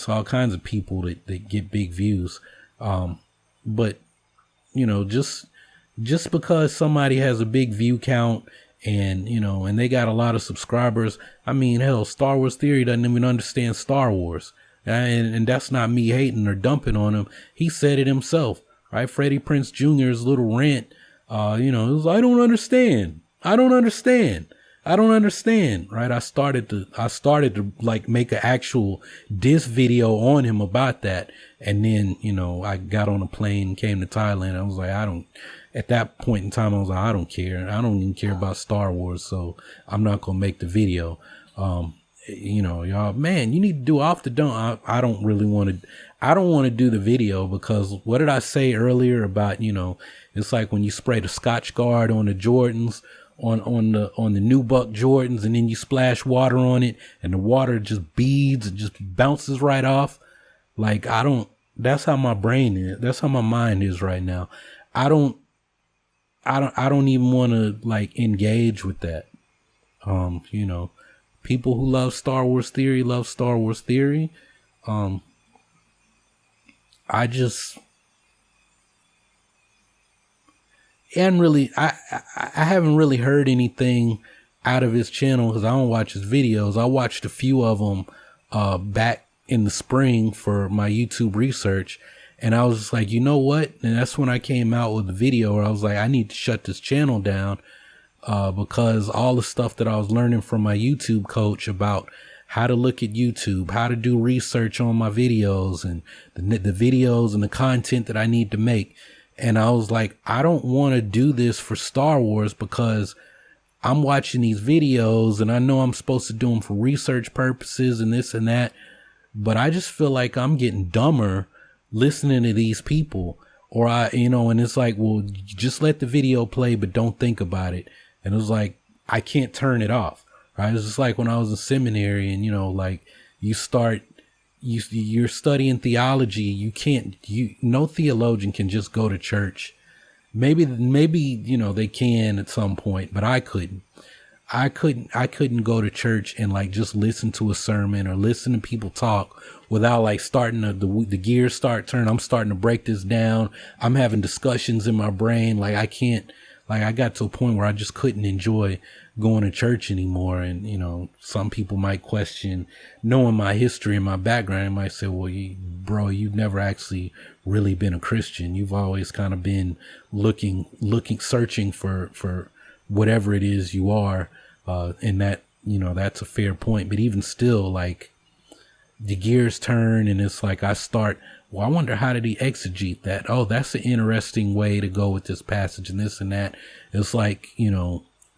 all kinds of people that get big views. But, just because somebody has a big view count and, and they got a lot of subscribers, hell, Star Wars Theory doesn't even understand Star Wars. And that's not me hating or dumping on him. He said it himself, right? Freddie Prinze Jr.'s little rant, it was, I don't understand, right? I started to like make an actual diss video on him about that. And then, I got on a plane, came to Thailand. I was like, at that point in time, I was like, I don't care. I don't even care about Star Wars. So I'm not going to make the video. Y'all, man, you need to do off the dome. I don't want to do the video because what did I say earlier about, it's like when you spray the Scotch Guard on the Jordans, on the new Buck Jordans, and then you splash water on it and the water just beads and just bounces right off. Like, that's how my brain is. That's how my mind is right now. I don't even want to like engage with that. People who love Star Wars Theory love Star Wars Theory. I haven't really heard anything out of his channel because I don't watch his videos. I watched a few of them back in the spring for my YouTube research, and I was just like, you know what? And that's when I came out with a video where I was like, I need to shut this channel down because all the stuff that I was learning from my YouTube coach about how to look at YouTube, how to do research on my videos and the videos and the content that I need to make. And I was like, I don't want to do this for Star Wars because I'm watching these videos and I know I'm supposed to do them for research purposes and this and that. But I just feel like I'm getting dumber listening to these people, or and it's like, well, just let the video play, but don't think about it. And it was like, I can't turn it off. Right. It's just like when I was in seminary and, like you're studying theology. No theologian can just go to church. Maybe, they can at some point, but I couldn't. I couldn't go to church and like just listen to a sermon or listen to people talk without like starting the gears start turning. I'm starting to break this down. I'm having discussions in my brain. Like I can't, like I got to a point where I just couldn't enjoy going to church anymore. And, some people might question knowing my history and my background. They might say, well, you've never actually really been a Christian. You've always kind of been searching for whatever it is you are. And that, that's a fair point. But even still, like the gears turn and it's like, I wonder how did he exegete that? Oh, that's an interesting way to go with this passage and this and that. It's like,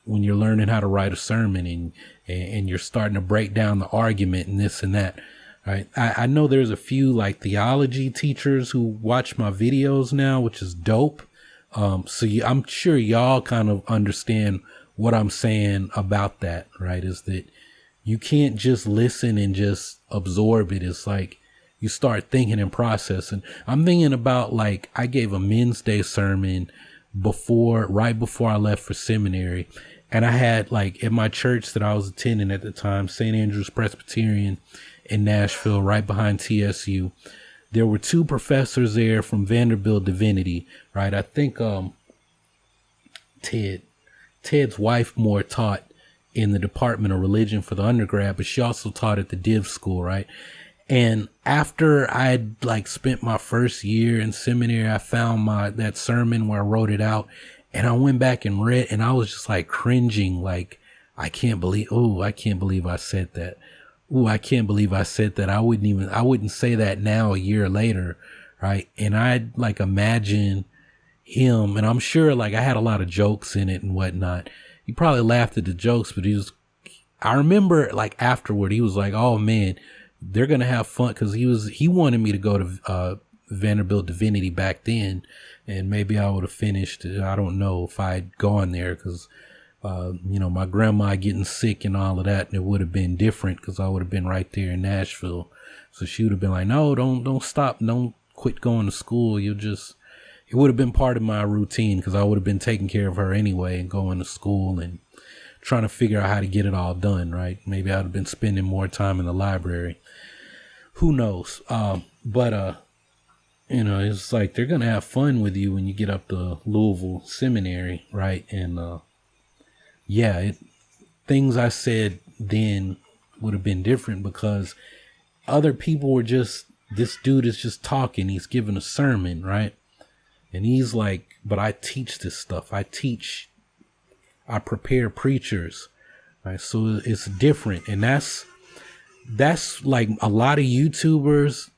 when you're learning how to write a sermon and you're starting to break down the argument and this and that. Right. I know there's a few like theology teachers who watch my videos now, which is dope. I'm sure y'all kind of understand what I'm saying about that, right? Is that you can't just listen and just absorb it. It's like you start thinking and processing. I'm thinking about like, I gave a Men's Day sermon right before I left for seminary. And I had like at my church that I was attending at the time, St. Andrew's Presbyterian in Nashville, right behind TSU. There were 2 professors there from Vanderbilt Divinity, right? I think Ted's wife more taught in the Department of Religion for the undergrad, but she also taught at the Div School, right? And after I'd like spent my first year in seminary, I found that sermon where I wrote it out, and I went back and read, and I was just like cringing, like I can't believe I said that. I can't believe I said that. I wouldn't say that now a year later. Right. And I'd like imagine him, and I'm sure like I had a lot of jokes in it and whatnot. He probably laughed at the jokes, but I remember like afterward, he was like, oh man, they're going to have fun. Cause he wanted me to go to, Vanderbilt Divinity back then. And maybe I would have finished. I don't know if I'd gone there cause, my grandma getting sick and all of that, and it would have been different because I would have been right there in Nashville. So she would have been like, no, don't stop. Don't quit going to school. It would have been part of my routine because I would have been taking care of her anyway and going to school and trying to figure out how to get it all done. Right. Maybe I'd have been spending more time in the library. Who knows? But it's like, they're going to have fun with you when you get up to Louisville Seminary. Right. And, things I said then would have been different because other people were this dude is just talking. He's giving a sermon, right? And he's like, but I teach this stuff. I prepare preachers, right? So it's different. And that's like a lot of YouTubers.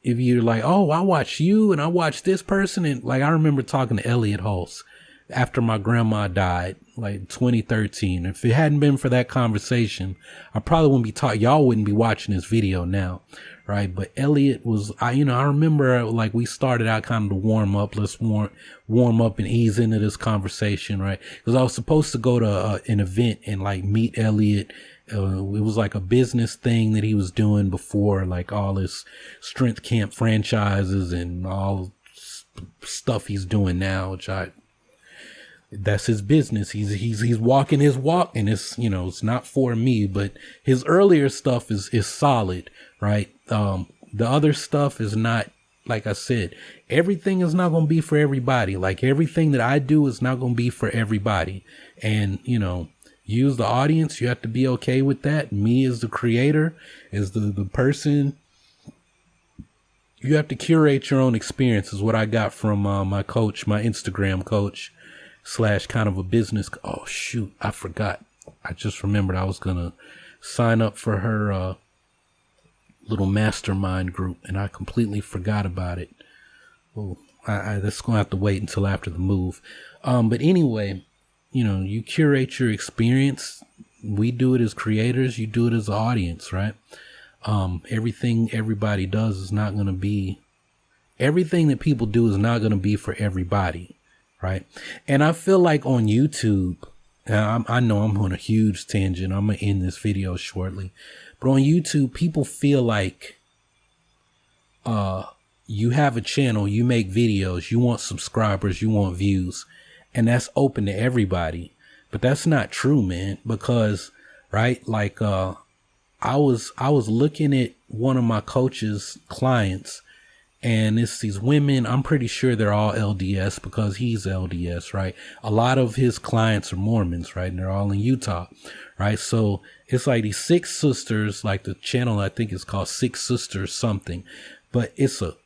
If you're like, oh, I watch you and I watch this person. And like, I remember talking to Elliot Hulse after my grandma died, like 2013. If it hadn't been for that conversation, I probably wouldn't be y'all wouldn't be watching this video now. Right. But Elliot was, I remember like we started out kind of to warm up. Let's warm up and ease into this conversation. Right. Cause I was supposed to go to an event and like meet Elliot. It was like a business thing that he was doing before like all his strength camp franchises and all stuff he's doing now, which that's his business. He's walking his walk, and it's, it's not for me, but his earlier stuff is solid, right? The other stuff is not, like I said, everything is not going to be for everybody. Like everything that I do is not going to be for everybody. And, you as the audience, you have to be okay with that. Me as the creator, as the person, you have to curate your own experience is what I got from my coach, my Instagram coach / kind of a business. Oh shoot, I forgot. I just remembered I was going to sign up for her little mastermind group and I completely forgot about it. Oh, that's going to have to wait until after the move. But anyway, you curate your experience. We do it as creators. You do it as an audience, right? Everything everybody does is not going to be everything that people do is not going to be for everybody, right? And I feel like on YouTube, I know I'm on a huge tangent. I'm going to end this video shortly. But on YouTube, people feel like you have a channel, you make videos, you want subscribers, you want views, and that's open to everybody. But that's not true, man, because, right, like I was looking at one of my coach's clients, and it's these women. I'm pretty sure they're all LDS because he's LDS, right? A lot of his clients are Mormons, right? And they're all in Utah, right? So it's like these 6 sisters, like the channel I think is called 6 Sisters something, but it's an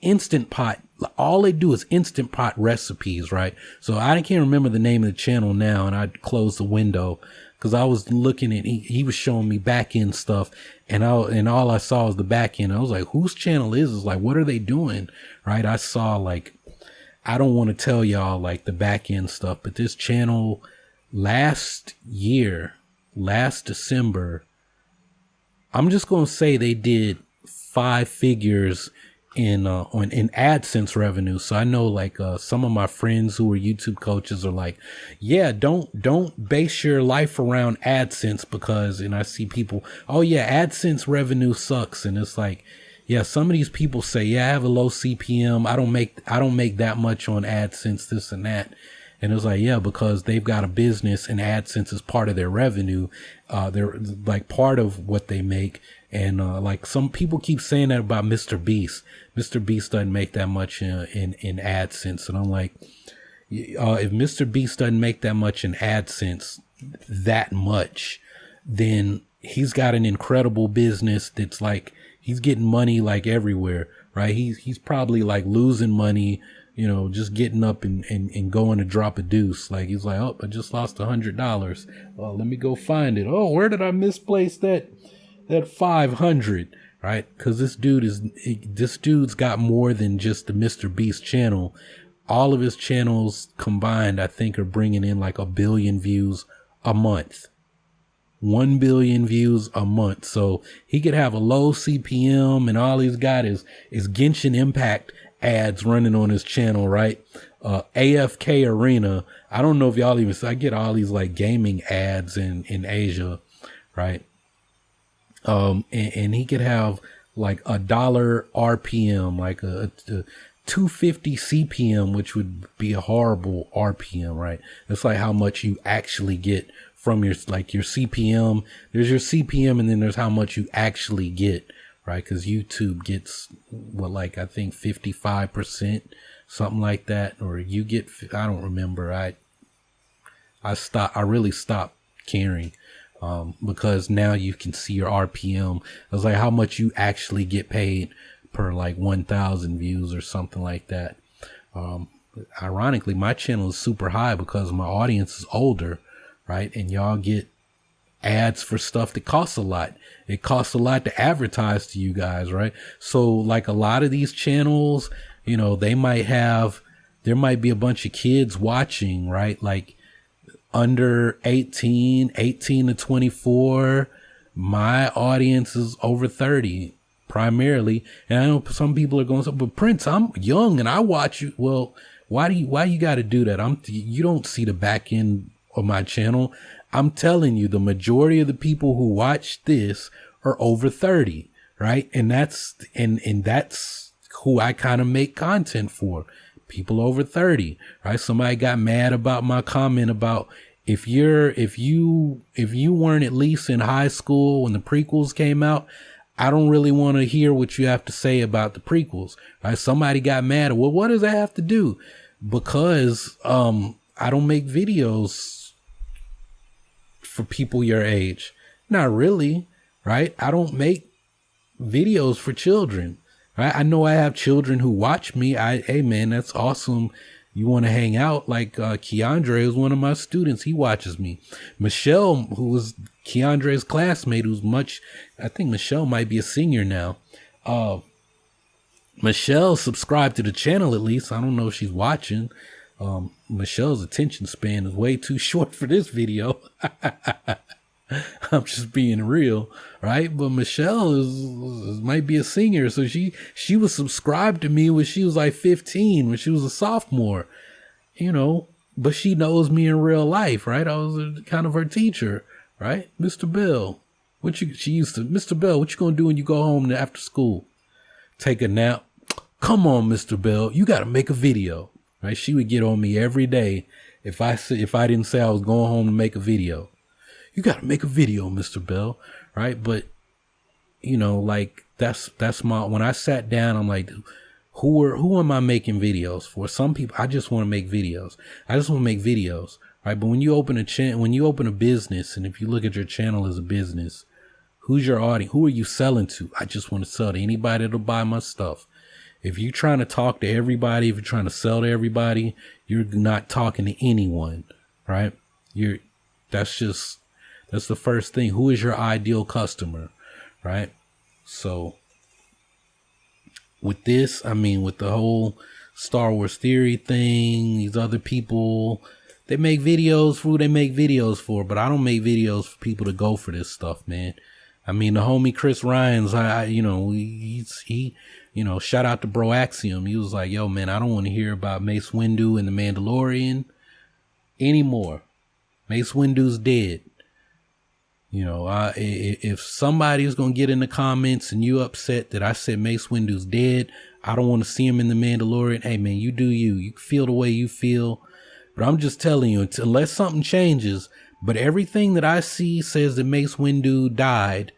instant pot. All they do is instant pot recipes, right? So I can't remember the name of the channel now, and I closed the window because I was looking at, he was showing me back end stuff, and all I saw was the back end. I was like, whose channel is this? Like, what are they doing? Right? I saw, like, I don't want to tell y'all like the back end stuff, but this channel last December, I'm just going to say they did 5 figures in AdSense revenue. So I know like some of my friends who are YouTube coaches are like, yeah, don't base your life around AdSense because, and I see people, oh yeah, AdSense revenue sucks. And it's like, yeah, some of these people say, yeah, I have a low CPM. I don't make that much on AdSense, this and that. And it was like, yeah, because they've got a business and AdSense is part of their revenue. They're like part of what they make. And like some people keep saying that about Mr. Beast. Mr. Beast doesn't make that much in AdSense. And I'm like, if Mr. Beast doesn't make that much in AdSense, then he's got an incredible business that's like, he's getting money like everywhere, right? He's probably like losing money, you know, just getting up and going to drop a deuce. Like he's like, oh, I just lost $100. Well, let me go find it. Oh, where did I misplace that 500? Right? Cause this dude's got more than just the Mr. Beast channel. All of his channels combined, I think, are bringing in like 1 billion views a month. 1 billion views a month. So he could have a low CPM and all he's got is Genshin Impact ads running on his channel, right? AFK Arena. I don't know if y'all even, I get all these like gaming ads in Asia, right? And he could have like $1 RPM, like a 250 CPM, which would be a horrible RPM, right? That's like how much you actually get from your CPM. There's your CPM and then there's how much you actually get, right? Cause YouTube gets like, I think 55%, something like that. Or you get, I don't remember. I really stopped caring. Because now you can see your RPM. It's like how much you actually get paid per like 1,000 views or something like that. Ironically, my channel is super high because my audience is older, right? And y'all get ads for stuff that costs a lot. It costs a lot to advertise to you guys, right? So like a lot of these channels, you know, there might be a bunch of kids watching, right? Like under 18 to 24. My audience is over 30 primarily. And I know some people are going, but Prince, I'm young and I watch you. Well, why you got to do that? You don't see the back end of my channel. I'm telling you, the majority of the people who watch this are over 30, right? And that's who I kind of make content for. People over 30, right? Somebody got mad about my comment about if you weren't at least in high school when the prequels came out, I don't really want to hear what you have to say about the prequels, right? Somebody got mad. Well, what does that have to do? Because I don't make videos for people your age. Not really, right? I don't make videos for children. I know I have children who watch me. Hey man, that's awesome. You want to hang out? Like, Keandre is one of my students. He watches me. Michelle, who was Keandre's classmate, I think Michelle might be a senior now. Michelle subscribed to the channel at least. I don't know if she's watching. Michelle's attention span is way too short for this video. I'm just being real, right? But Michelle might be a senior, so she was subscribed to me when she was like 15, when she was a sophomore, but she knows me in real life, right? I was kind of her teacher, right? Mr. Bell, Mr. Bell, what you gonna do when you go home after school? Take a nap? Come on, Mr. Bell, you gotta make a video, right? She would get on me every day if I didn't say I was going home to make a video. You got to make a video, Mr. Bell, right? But, like that's when I sat down, I'm like, who am I making videos for? Some people, I just want to make videos. Right? But when you open a business, and if you look at your channel as a business, who's your audience? Who are you selling to? I just want to sell to anybody that'll buy my stuff. If you're trying to talk to everybody, if you're trying to sell to everybody, you're not talking to anyone, right? That's the first thing. Who is your ideal customer, right? So with this, with the whole Star Wars theory thing, these other people, they make videos for who they make videos for, but I don't make videos for people to go for this stuff, man. The homie Chris Ryans, he shout out to Bro Axiom. He was like, yo, man, I don't want to hear about Mace Windu and the Mandalorian anymore. Mace Windu's dead. If somebody's going to get in the comments and you upset that I said Mace Windu's dead, I don't want to see him in the Mandalorian. Hey, man, you do you. You feel the way you feel. But I'm just telling you, unless something changes, but everything that I see says that Mace Windu died.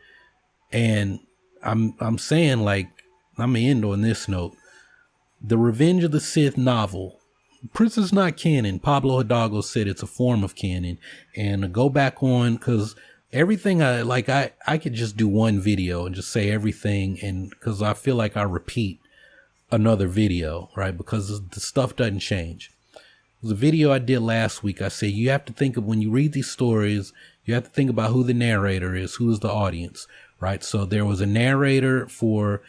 And I'm saying, like, I'm going to end on this note. The Revenge of the Sith novel, Princess not canon. Pablo Hidalgo said it's a form of canon. And to go back on, because everything I could just do one video and just say everything, and because I feel like I repeat another video, right? Because the stuff doesn't change. It was a video I did last week. I said you have to think of, when you read these stories, you have to think about who the narrator is, who is the audience, right? So there was a narrator for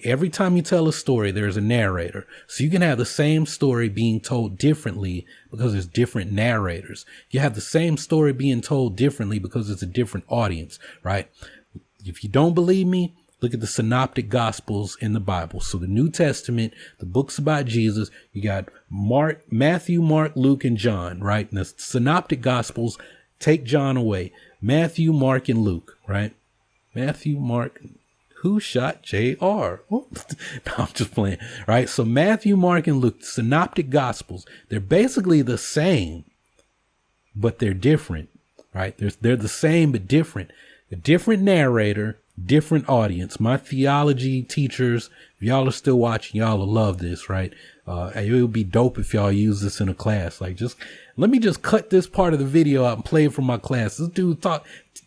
every time you tell a story, there's a narrator. So you can have the same story being told differently because there's different narrators. You have the same story being told differently because it's a different audience, right? If you don't believe me, look at the synoptic gospels in the Bible. So the New Testament, the books about Jesus, you got Matthew, Mark, Luke, and John, right? And the synoptic gospels take John away. Matthew, Mark, and Luke, right? Matthew, Mark, who shot J.R.? No, I'm just playing, right? So Matthew, Mark, and Luke, the synoptic gospels, they're basically the same, but they're different, right? They're the same, but different. A different narrator, different audience. My theology teachers, if y'all are still watching, y'all will love this, right? It would be dope if y'all use this in a class. Like, let me just cut this part of the video out and play it for my class. This dude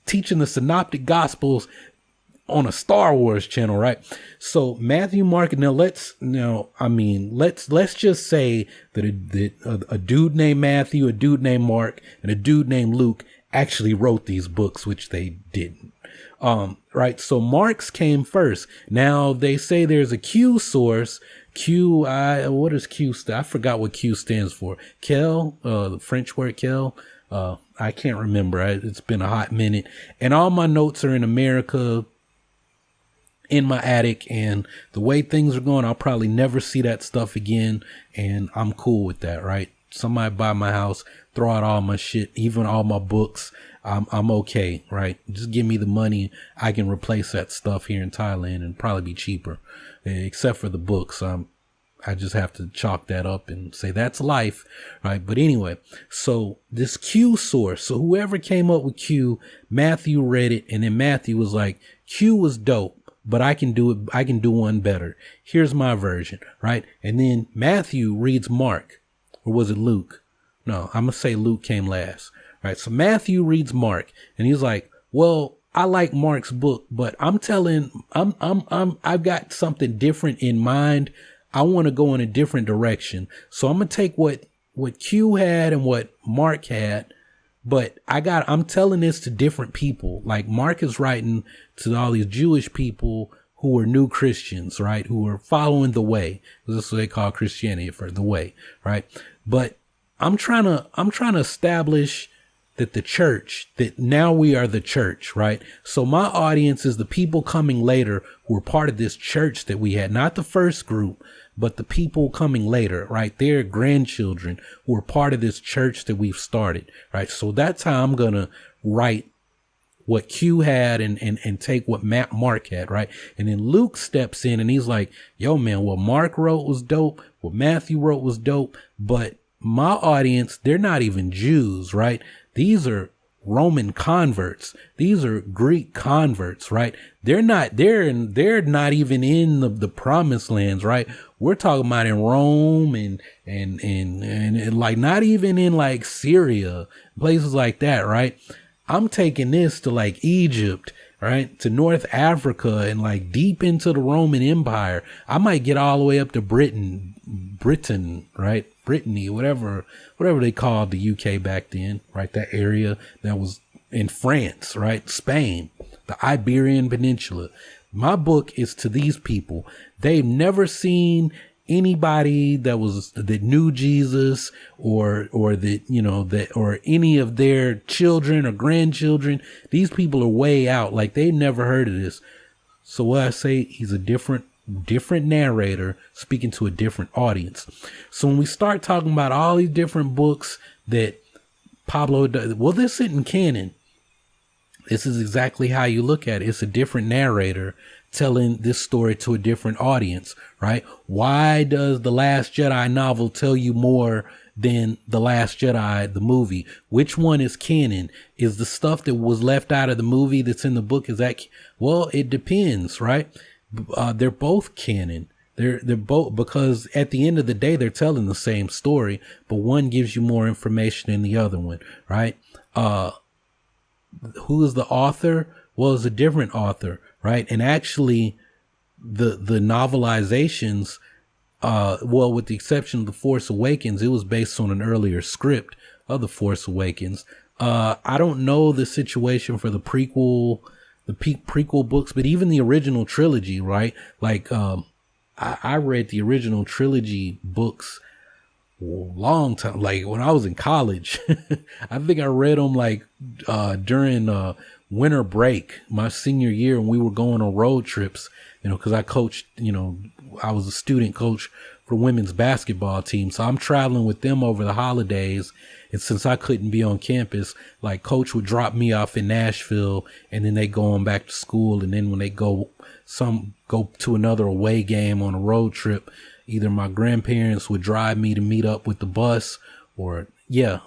teaching the synoptic gospels on a Star Wars channel, right? So Matthew, Mark, let's just say that a dude named Matthew, a dude named Mark, and a dude named Luke actually wrote these books, which they didn't. Right. So Mark's came first. Now they say there's a Q source. What does Q stand? I forgot what Q stands for. Kel, the French word Kel. I can't remember. It's been a hot minute, and all my notes are in America in my attic, and the way things are going, I'll probably never see that stuff again. And I'm cool with that. Right. Somebody buy my house, throw out all my shit, even all my books. I'm okay, right? Just give me the money. I can replace that stuff here in Thailand and probably be cheaper, except for the books. I just have to chalk that up and say that's life, right? But anyway, so this Q source, so whoever came up with Q, Matthew read it, and then Matthew was like, Q was dope, but I can do it. I can do one better. Here's my version, right? And then Matthew reads Mark, or was it Luke? No, I'm gonna say Luke came last. Right. So Matthew reads Mark, and he's like, well, I like Mark's book, but I've got something different in mind. I want to go in a different direction. So I'm going to take what Q had and what Mark had, but I'm telling this to different people. Like Mark is writing to all these Jewish people who are new Christians, right? Who are following the way. This is what they call Christianity, for the way, right? But I'm trying to establish that the church, that now we are the church, right? So my audience is the people coming later who are part of this church that we had, not the first group, but the people coming later, right? Their grandchildren who are part of this church that we've started, right? So that's how I'm going to write what Q had and take what Mark had, right? And then Luke steps in and he's like, yo, man, what Mark wrote was dope. What Matthew wrote was dope. But my audience, they're not even Jews, right? These are Roman converts. These are Greek converts, right? They're not even in the promised lands, right? We're talking about in Rome and like not even in like Syria, places like that, right? I'm taking this to like Egypt, right? To North Africa and like deep into the Roman Empire. I might get all the way up to Britain, right? Brittany, whatever they called the UK back then, right? That area that was in France, right? Spain, the Iberian Peninsula. My book is to these people. They've never seen anybody that knew Jesus or that, you know, that, or any of their children or grandchildren. These people are way out. Like they've never heard of this. So what I say, he's a different narrator speaking to a different audience. So when we start talking about all these different books that Pablo does, well, this isn't canon. This is exactly how you look at it. It's a different narrator telling this story to a different audience, right? Why does The Last Jedi novel tell you more than The Last Jedi, the movie? Which one is canon? Is the stuff that was left out of the movie that's in the book, is that, well, it depends, right? They're both canon. They're both, because at the end of the day, they're telling the same story, but one gives you more information than the other one, right? Who is the author? Well, it's a different author, right? And actually the novelizations, well, with the exception of The Force Awakens, it was based on an earlier script of The Force Awakens. I don't know the situation for the prequel books, but even the original trilogy, right? Like, I read the original trilogy books a long time, like when I was in college. I think I read them like, during, winter break, my senior year, when we were going on road trips, you know, cause I coached, you know, I was a student coach for the women's basketball team. So I'm traveling with them over the holidays. And since I couldn't be on campus, like coach would drop me off in Nashville and then they go on back to school. And then when they go to another away game on a road trip, either my grandparents would drive me to meet up with the bus, or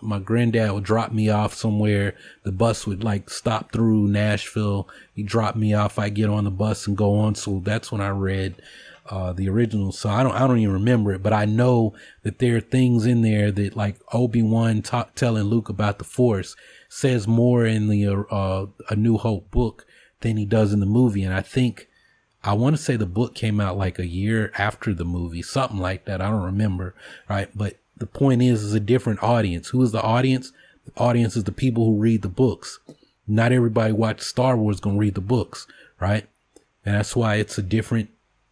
my granddad would drop me off somewhere. The bus would like stop through Nashville. He dropped me off. I get on the bus and go on. So that's when I read the original. So I don't even remember it, but I know that there are things in there that, like Obi-Wan telling Luke about the Force, says more in the A New Hope book than he does in the movie. And I want to say the book came out like a year after the movie, something like that. I don't remember, right? But the point is a different audience. Who is the audience? The audience is the people who read the books. Not everybody watch Star Wars going to read the books, right? And that's why it's a different,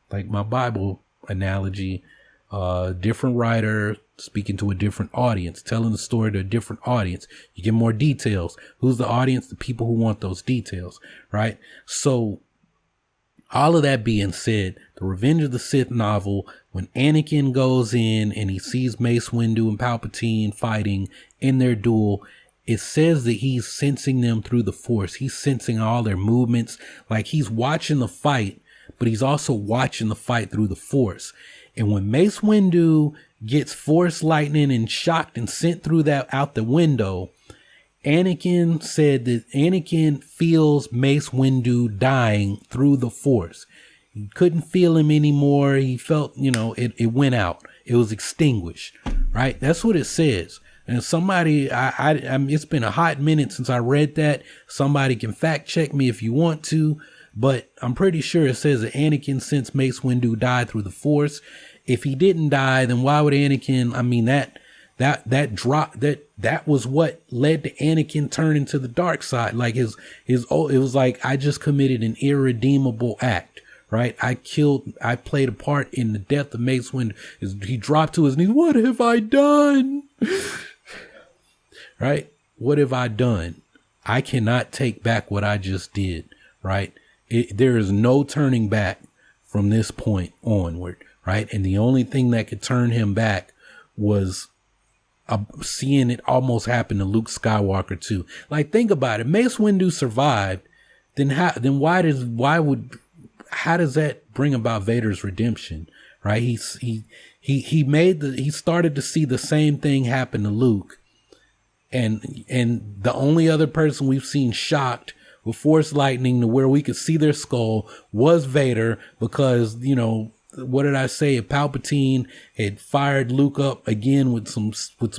like my Bible analogy, different writer speaking to a different audience, telling the story to a different audience. You get more details. Who's the audience? The people who want those details, right? So all of that being said, the Revenge of the Sith novel, when Anakin goes in and he sees Mace Windu and Palpatine fighting in their duel, it says that he's sensing them through the Force. He's sensing all their movements. Like he's watching the fight, but he's also watching the fight through the Force. And when Mace Windu gets Force lightning and shocked and sent through that out the window, Anakin said that Anakin feels Mace Windu dying through the Force. He couldn't feel him anymore. He felt, it went out. It was extinguished, right? That's what it says. And somebody, it's been a hot minute since I read that. Somebody can fact check me if you want to, but I'm pretty sure it says that Anakin sensed Mace Windu died through the Force. If he didn't die, then why would Anakin, that was what led to Anakin turning to the dark side. Like it was like, I just committed an irredeemable act, right? I played a part in the death of Mace Windu. He dropped to his knees. What have I done? Right? What have I done? I cannot take back what I just did, right? There is no turning back from this point onward, right? And the only thing that could turn him back was seeing it almost happen to Luke Skywalker too. Like, think about it. Mace Windu survived. How does that bring about Vader's redemption, right? He started to see the same thing happen to Luke. And the only other person we've seen shocked with Force lightning to where we could see their skull was Vader, because, you know, what did I say? If Palpatine had fired Luke up again with some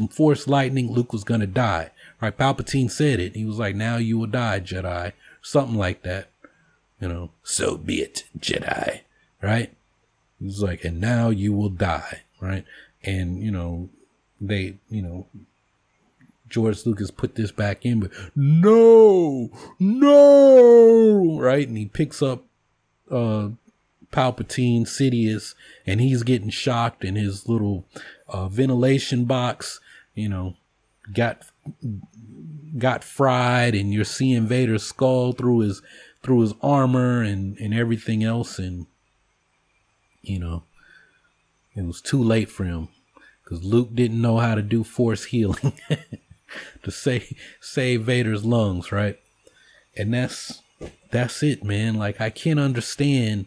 Force lightning, Luke was going to die, right? Palpatine said it. He was like, now you will die, Jedi. Something like that, you know, so be it, Jedi, right? He was like, and now you will die, right? And, you know, George Lucas put this back in, but no, right? And he picks up Palpatine, Sidious, and he's getting shocked in his little ventilation box, you know, got fried, and you're seeing Vader's skull through his armor and everything else. And, you know, it was too late for him, because Luke didn't know how to do force healing to save Vader's lungs, right? And that's it, man. Like, I can't understand,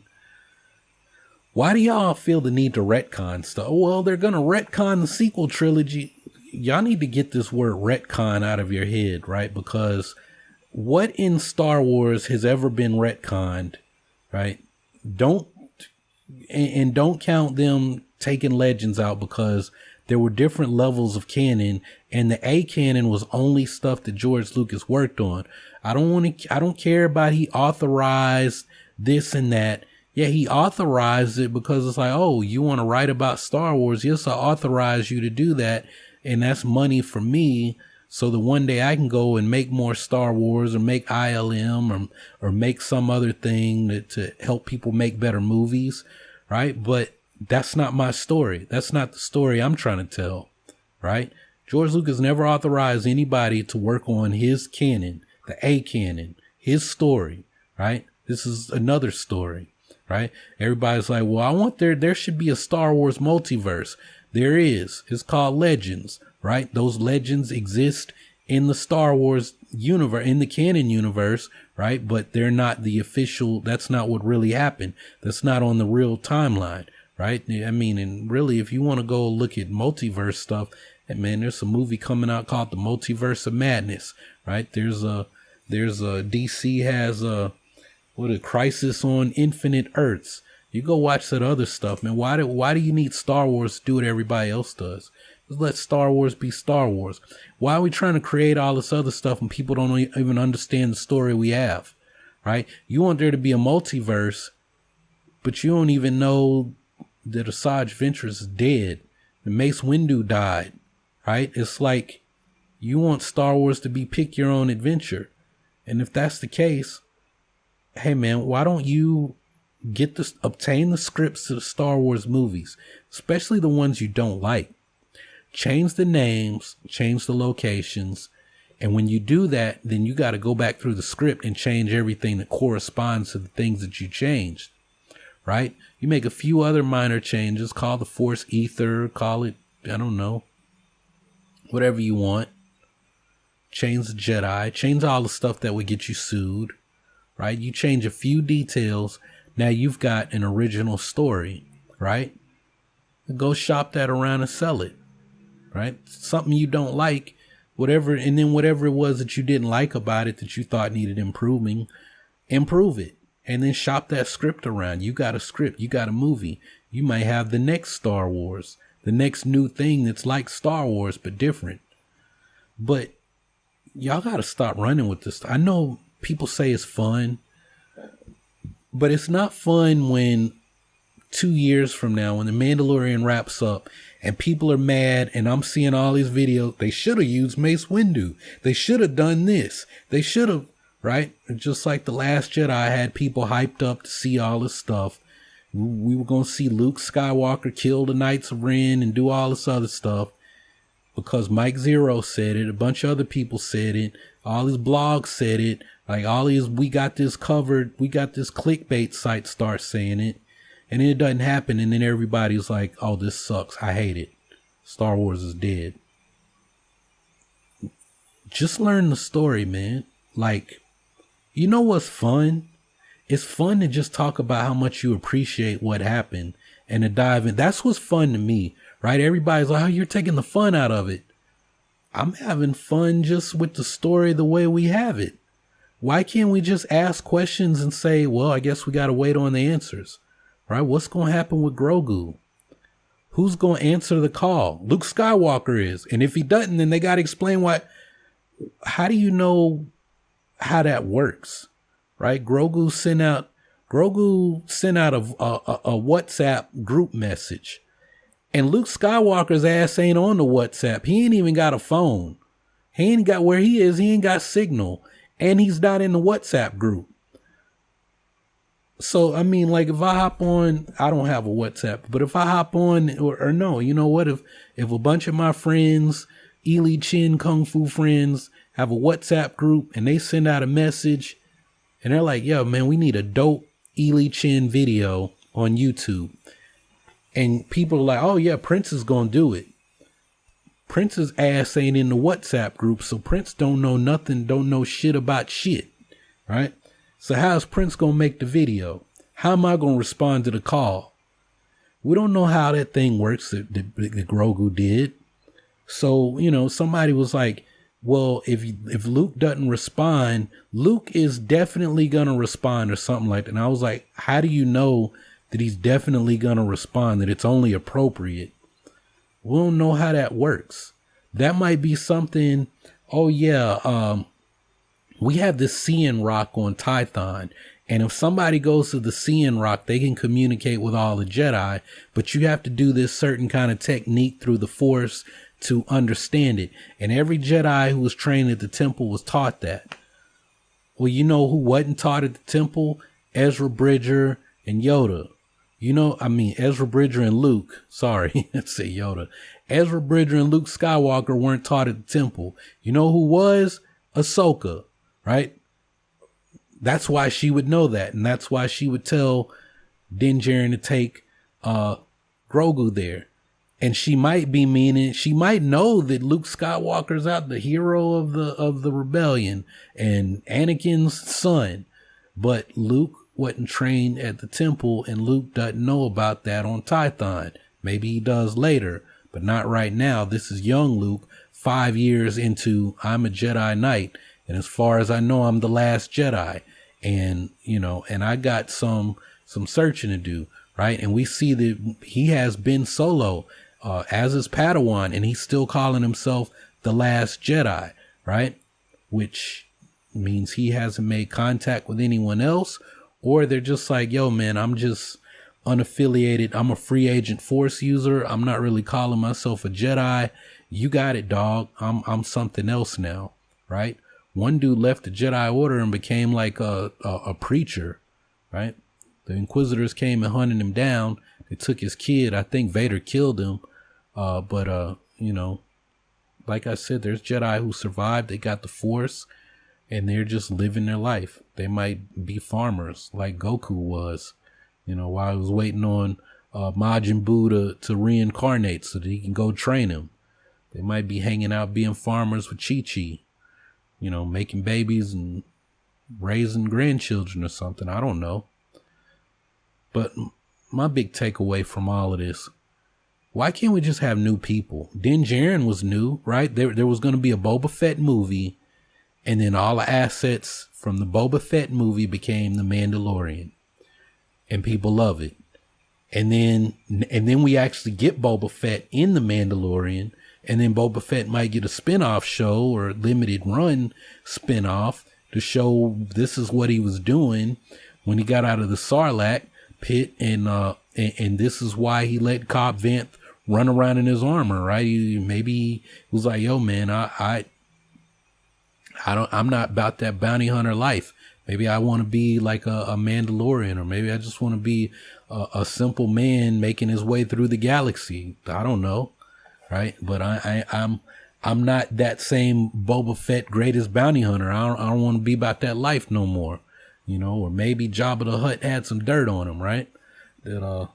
why do y'all feel the need to retcon stuff? Well, they're gonna retcon the sequel trilogy. Y'all need to get this word retcon out of your head, right? Because what in Star Wars has ever been retconned, right? Don't count them taking Legends out, because there were different levels of canon, and the A canon was only stuff that George Lucas worked on. I don't care about he authorized this and that. Yeah, he authorized it because it's like, oh, you want to write about Star Wars? Yes, I authorize you to do that. And that's money for me, so that one day I can go and make more Star Wars, or make ILM, or make some other thing to help people make better movies, right? But that's not my story. That's not the story I'm trying to tell, right? George Lucas never authorized anybody to work on his canon, the A canon, his story, right? This is another story, right? Everybody's like, well, I want there should be a Star Wars multiverse. There is. It's called Legends, right? Those legends exist in the Star Wars universe, in the canon universe, right? But they're not the official. That's not what really happened. That's not on the real timeline, right? I mean, and really, if you want to go look at multiverse stuff, man, there's a movie coming out called The Multiverse of Madness, right? There's a DC has a Crisis on Infinite Earths. You go watch that other stuff, man. Why do you need Star Wars to do what everybody else does? Just let Star Wars be Star Wars. Why are we trying to create all this other stuff when people don't even understand the story we have, right? You want there to be a multiverse, but you don't even know that Asajj Ventress is dead, and Mace Windu died, right? It's like, you want Star Wars to be pick your own adventure. And if that's the case, hey man, why don't you obtain the scripts to the Star Wars movies, especially the ones you don't like. Change the names, change the locations. And when you do that, then you got to go back through the script and change everything that corresponds to the things that you changed, right? You make a few other minor changes, call the Force Ether, call it, I don't know, whatever you want. Change the Jedi, change all the stuff that would get you sued, right? You change a few details. Now you've got an original story, right? Go shop that around and sell it, right? Something you don't like, whatever, and then whatever it was that you didn't like about it that you thought needed improving, improve it. And then shop that script around. You got a script, you got a movie. You might have the next Star Wars, the next new thing that's like Star Wars but different. But y'all got to stop running with this. I know people say it's fun, but it's not fun when 2 years from now, when The Mandalorian wraps up and people are mad and I'm seeing all these videos, they should have used Mace Windu. They should have done this. They should have, right? Just like The Last Jedi had people hyped up to see all this stuff. We were going to see Luke Skywalker kill the Knights of Ren and do all this other stuff. because Mike Zero said it, a bunch of other people said it, all these blogs said it, like all these, we got this covered, we got this clickbait site start saying it, and then it doesn't happen, and then everybody's like, oh, this sucks, I hate it, Star Wars is dead. Just learn the story, man. Like, you know what's fun? It's fun to just talk about how much you appreciate what happened and to dive in. That's what's fun to me, right? Everybody's like, oh, you're taking the fun out of it. I'm having fun just with the story the way we have it. Why can't we just ask questions and say, well, I guess we got to wait on the answers, right? What's going to happen with Grogu? Who's going to answer the call? Luke Skywalker is. And if he doesn't, then they got to explain why. How do you know how that works, right? Grogu sent out a WhatsApp group message, and Luke Skywalker's ass ain't on the WhatsApp. He ain't even got a phone. He ain't got, where he is, he ain't got signal, and he's not in the WhatsApp group. So, I mean, like, if I hop on, I don't have a WhatsApp, but if I hop on, or no, you know what? If a bunch of my friends, Ely Chin Kung Fu friends, have a WhatsApp group and they send out a message and they're like, yo, man, we need a dope Ely Chin video on YouTube. And people are like, oh yeah, Prince is going to do it. Prince's ass ain't in the WhatsApp group. So Prince don't know nothing, don't know shit about shit. Right? So how's Prince going to make the video? How am I going to respond to the call? We don't know how that thing works that Grogu did. So, you know, somebody was like, well, if Luke doesn't respond, Luke is definitely going to respond or something like that. And I was like, how do you know that he's definitely going to respond, that it's only appropriate? We don't know how that works. That might be something. Oh, yeah. We have this Seeing Rock on Tython. And if somebody goes to the Seeing Rock, they can communicate with all the Jedi. But you have to do this certain kind of technique through the Force to understand it. And every Jedi who was trained at the temple was taught that. Well, you know who wasn't taught at the temple? Ezra Bridger and Yoda. You know, I mean, Ezra Bridger and Luke. Sorry, I say Yoda. Ezra Bridger and Luke Skywalker weren't taught at the temple. You know who was? Ahsoka, right? That's why she would know that. And that's why she would tell Din Djarin to take Grogu there. And she might be meaning, she might know that Luke Skywalker's out, the hero of the rebellion and Anakin's son. But Luke wasn't trained at the temple, and Luke doesn't know about that on Tython. Maybe he does later, but not right now. This is young Luke, 5 years into I'm a Jedi Knight. And as far as I know, I'm the last Jedi. And, you know, and I got some searching to do, right? And we see that he has been Solo as his Padawan, and he's still calling himself the last Jedi, right? Which means he hasn't made contact with anyone else, or they're just like, yo, man, I'm just unaffiliated. I'm a free agent Force user. I'm not really calling myself a Jedi. You got it, dog. I'm something else now, right? One dude left the Jedi Order and became like a preacher, right? The Inquisitors came and hunted him down. They took his kid. I think Vader killed him. But you know, like I said, there's Jedi who survived. They got the Force and they're just living their life. They might be farmers like Goku was, you know, while he was waiting on Majin Buu to reincarnate so that he can go train him. They might be hanging out being farmers with Chi-Chi, you know, making babies and raising grandchildren or something. I don't know. But my big takeaway from all of this, why can't we just have new people? Din Djarin was new, right? There was going to be a Boba Fett movie, and then all the assets from the Boba Fett movie became the Mandalorian, and people love it. And then we actually get Boba Fett in the Mandalorian, and then Boba Fett might get a spinoff show or a limited run spinoff to show this is what he was doing when he got out of the Sarlacc pit, and this is why he let Cobb Vanth run around in his armor, right? Maybe he was like, yo, man, I'm not about that bounty hunter life. Maybe I want to be like a Mandalorian, or maybe I just want to be a simple man making his way through the galaxy. I don't know. right? But I'm not that same Boba Fett greatest bounty hunter. I don't want to be about that life no more, you know. Or maybe Jabba the Hutt had some dirt on him, right? That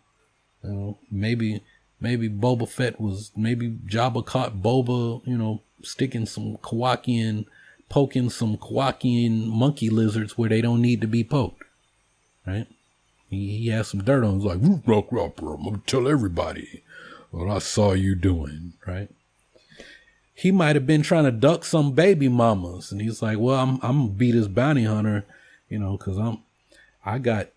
you know, maybe Boba Fett maybe Jabba caught Boba, you know, sticking some poking some Kowakian monkey lizards where they don't need to be poked, right? He has some dirt on him. He's like, I'm gonna tell everybody what I saw you doing, right? He might have been trying to duck some baby mamas, and he's like, well, I'm gonna be this bounty hunter, you know, because I got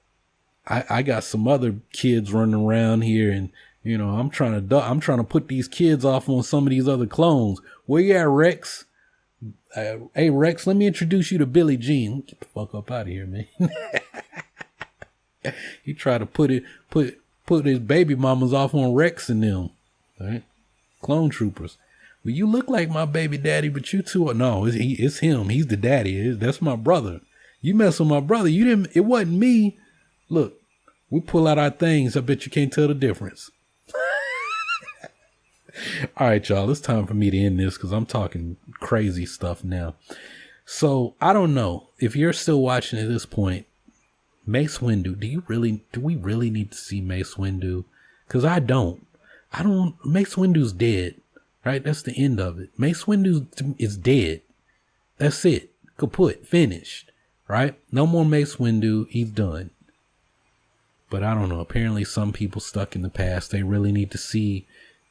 some other kids running around here, and you know, I'm trying to put these kids off on some of these other clones. Where you at, Rex? Hey, Rex, let me introduce you to Billie Jean. Get the fuck up out of here, man. He tried to put his baby mamas off on Rex and them, right? Clone troopers. Well, you look like my baby daddy, but you two are, no, it's him. He's the daddy. That's my brother. You mess with my brother. It wasn't me. Look, we pull out our things. I bet you can't tell the difference. All right, y'all, it's time for me to end this because I'm talking crazy stuff now. So I don't know if you're still watching at this point. Mace Windu, do we really need to see Mace Windu? Because I don't. Mace Windu's dead, right? That's the end of it. Mace Windu is dead. That's it. Kaput. Finished, right? No more Mace Windu. He's done. But I don't know. Apparently some people stuck in the past, they really need to see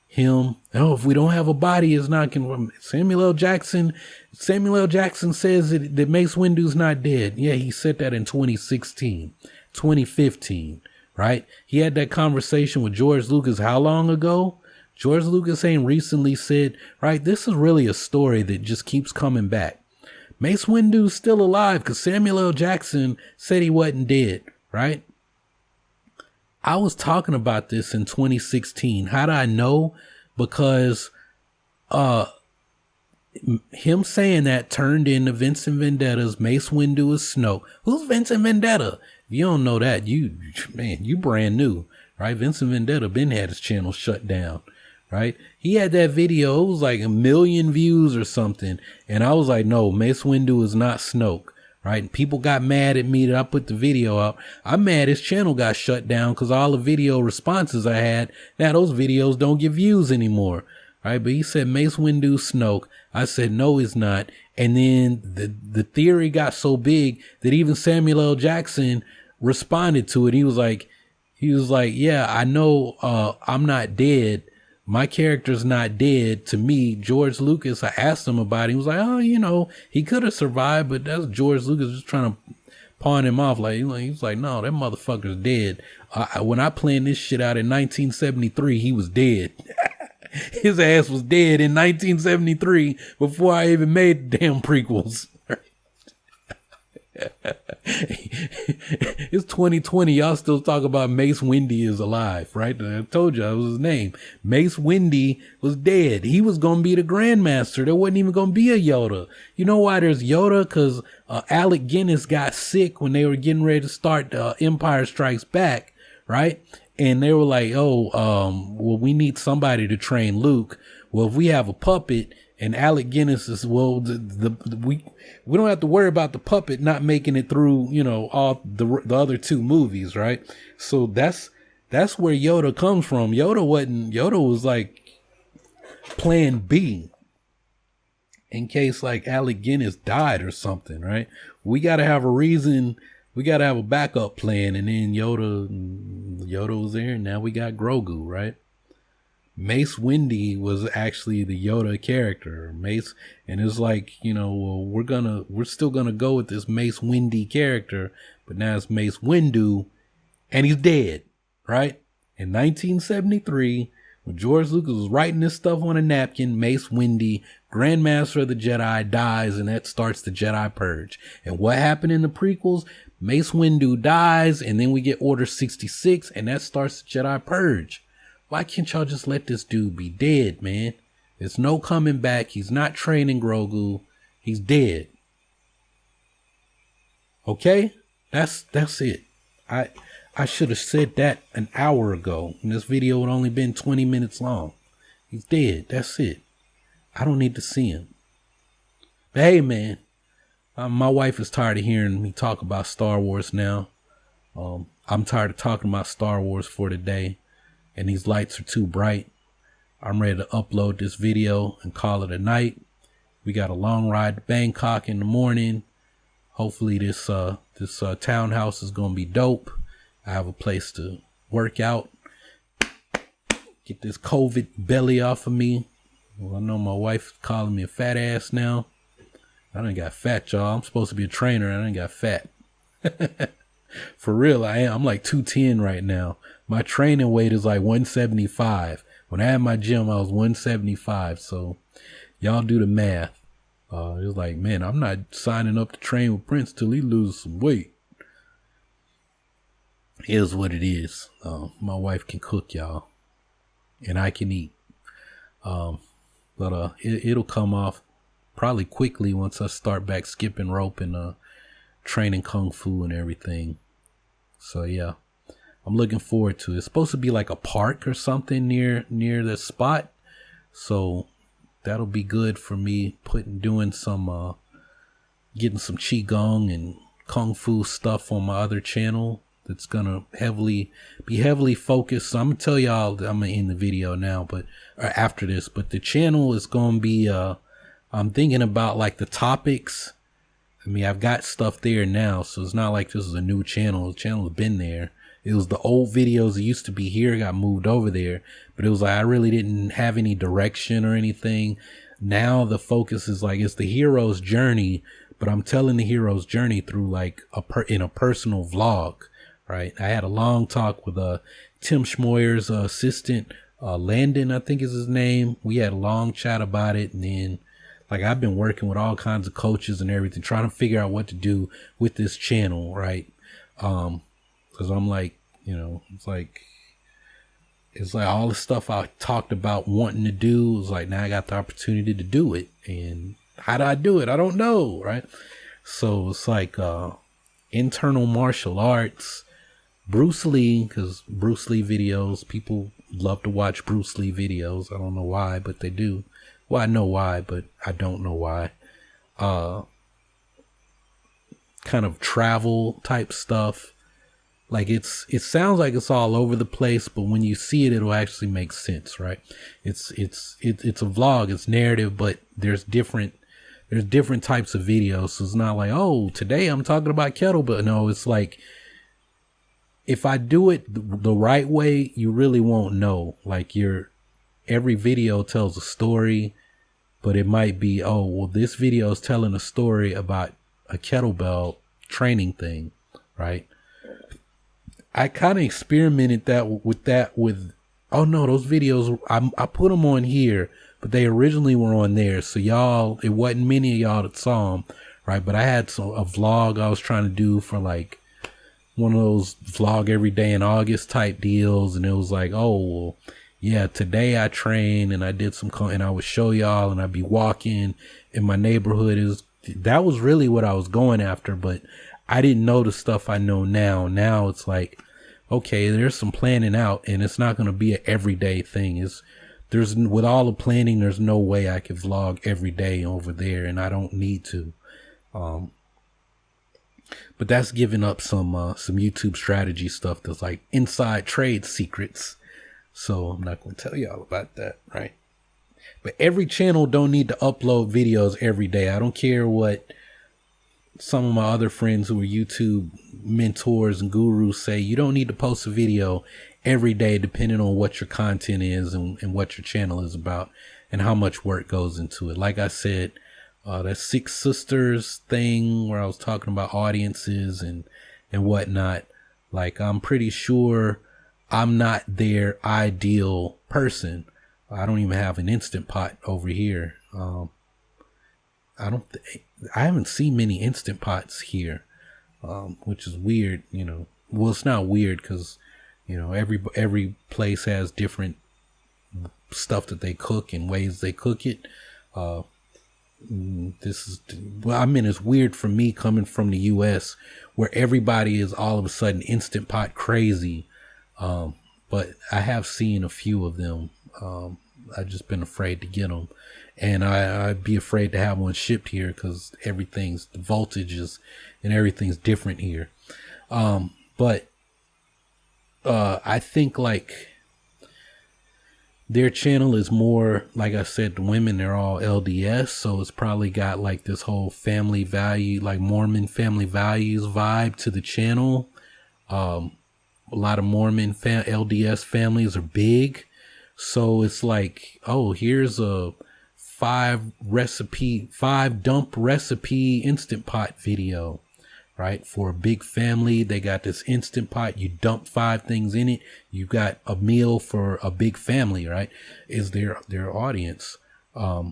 him. Oh, if we don't have a body, it's not going to. Samuel L. Jackson says that Mace Windu's not dead. Yeah, he said that in 2016, 2015, right? He had that conversation with George Lucas how long ago? George Lucas ain't recently said, right, this is really a story that just keeps coming back. Mace Windu's still alive because Samuel L. Jackson said he wasn't dead, right? I was talking about this in 2016. How do I know? Because him saying that turned into Vincent Vendetta's Mace Windu is Snoke. Who's Vincent Vendetta? If you don't know that, you brand new, right? Vincent Vendetta been had his channel shut down, right? He had that video. It was like 1 million views or something. And I was like, no, Mace Windu is not Snoke. Right. And people got mad at me that I put the video up. I'm mad his channel got shut down because all the video responses I had, now those videos don't get views anymore. Right. But he said Mace Windu Snoke. I said, no, he's not. And then the theory got so big that even Samuel L. Jackson responded to it. He was like, yeah, I know, I'm not dead. My character's not dead. To me, George Lucas, I asked him about it. He was like, oh, you know, he could have survived, but that's George Lucas just trying to pawn him off. Like, he was like, no, that motherfucker's dead. When I planned this shit out in 1973, he was dead. His ass was dead in 1973 before I even made the damn prequels. It's 2020. Y'all still talk about Mace Windu is alive, right? I told you that was his name. Mace Windu was dead. He was going to be the Grandmaster. There wasn't even going to be a Yoda. You know why there's Yoda? Because Alec Guinness got sick when they were getting ready to start Empire Strikes Back, right? And they were like, well, we need somebody to train Luke. Well, if we have a puppet, and Alec Guinness is, well, we don't have to worry about the puppet not making it through, you know, all the other two movies, right? So that's where Yoda comes from. Yoda was like plan B in case like Alec Guinness died or something, right? We got to have a reason. We got to have a backup plan. And then Yoda was there, and now we got Grogu, right? Mace Windu was actually the Yoda character. Mace, and it's like, you know, well, we're still gonna go with this Mace Windu character, but now it's Mace Windu, and he's dead, right? In 1973, when George Lucas was writing this stuff on a napkin, Mace Windu, Grandmaster of the Jedi, dies, and that starts the Jedi Purge. And what happened in the prequels? Mace Windu dies, and then we get Order 66, and that starts the Jedi Purge. Why can't y'all just let this dude be dead, man? There's no coming back. He's not training Grogu. He's dead. Okay? That's it. I should have said that an hour ago, and this video would only been 20 minutes long. He's dead. That's it. I don't need to see him. But hey, man, my wife is tired of hearing me talk about Star Wars now. I'm tired of talking about Star Wars for today, and these lights are too bright. I'm ready to upload this video and call it a night. We got a long ride to Bangkok in the morning. Hopefully this townhouse is going to be dope. I have a place to work out. Get this COVID belly off of me. Well, I know my wife is calling me a fat ass now. I done got fat, y'all. I'm supposed to be a trainer and I done got fat. For real, I am. I'm like 210 right now. My training weight is like 175. When I had my gym, I was 175. So y'all do the math. It was like, man, I'm not signing up to train with Prince till he loses some weight. It is what it is. My wife can cook, y'all. And I can eat. But it'll come off probably quickly once I start back skipping rope and training kung fu and everything. So yeah, I'm looking forward to it. It's supposed to be like a park or something near the spot. So that'll be good for me doing some getting some qigong and kung fu stuff on my other channel. That's gonna be heavily focused. So I'm gonna tell y'all, I'm gonna end the video now, but after this. But the channel is gonna be. I'm thinking about like the topics. I mean, I've got stuff there now, so it's not like this is a new channel. The channel's been there. It was the old videos that used to be here got moved over there, but it was like I really didn't have any direction or anything. Now the focus is like it's the hero's journey, but I'm telling the hero's journey through like in a personal vlog. Right. I had a long talk with Tim Schmoyer's assistant, Landon, I think is his name. We had a long chat about it. And then like I've been working with all kinds of coaches and everything, trying to figure out what to do with this channel. Right. Cause I'm like, you know, it's like all the stuff I talked about wanting to do is like, now I got the opportunity to do it. And how do I do it? I don't know. Right. So it's like, internal martial arts, Bruce Lee, because Bruce Lee videos, people love to watch Bruce Lee videos. I don't know why, but they do. Well, I know why, but I don't know why. Kind of travel type stuff. Like it sounds like it's all over the place, but when you see it, it'll actually make sense, right? It's a vlog, it's narrative, but there's different types of videos. So it's not like, oh, today I'm talking about kettlebell. No, it's like, if I do it the right way, you really won't know. Like every video tells a story, but it might be, oh, well, this video is telling a story about a kettlebell training thing, right? I kind of experimented with, oh no, those videos, I put them on here, but they originally were on there. So y'all, it wasn't many of y'all that saw them, right? But I had a vlog I was trying to do for like one of those vlog every day in August type deals. And it was like, oh, well, yeah, today I trained and I did and I would show y'all and I'd be walking in my neighborhood. That was really what I was going after, but I didn't know the stuff I know now. Now it's like, okay, there's some planning out and it's not going to be an everyday thing. With all the planning, there's no way I could vlog every day over there, and I don't need to. But that's giving up some YouTube strategy stuff that's like inside trade secrets. So I'm not going to tell y'all about that, right? But every channel don't need to upload videos every day. I don't care what some of my other friends who are YouTube mentors and gurus say. You don't need to post a video every day, depending on what your content is and what your channel is about and how much work goes into it. Like I said, that Six Sisters thing where I was talking about audiences and whatnot. Like, I'm pretty sure I'm not their ideal person. I don't even have an Instant Pot over here. I haven't seen many Instant Pots here, which is weird, you know. Well, it's not weird because, you know, every place has different stuff that they cook and ways they cook it. It's weird for me coming from the US where everybody is all of a sudden Instant Pot crazy. But I have seen a few of them. I've just been afraid to get them, and I'd be afraid to have one shipped here because the voltages and everything's different here. But I think like their channel is more, like I said, the women, they're all LDS, so it's probably got like this whole family value, like Mormon family values vibe to the channel. A lot of Mormon LDS families are big, so it's like, oh, here's a 5 dump recipe Instant Pot video, right? For a big family, they got this Instant Pot. You dump 5 things in it. You got a meal for a big family, right? Is their audience. I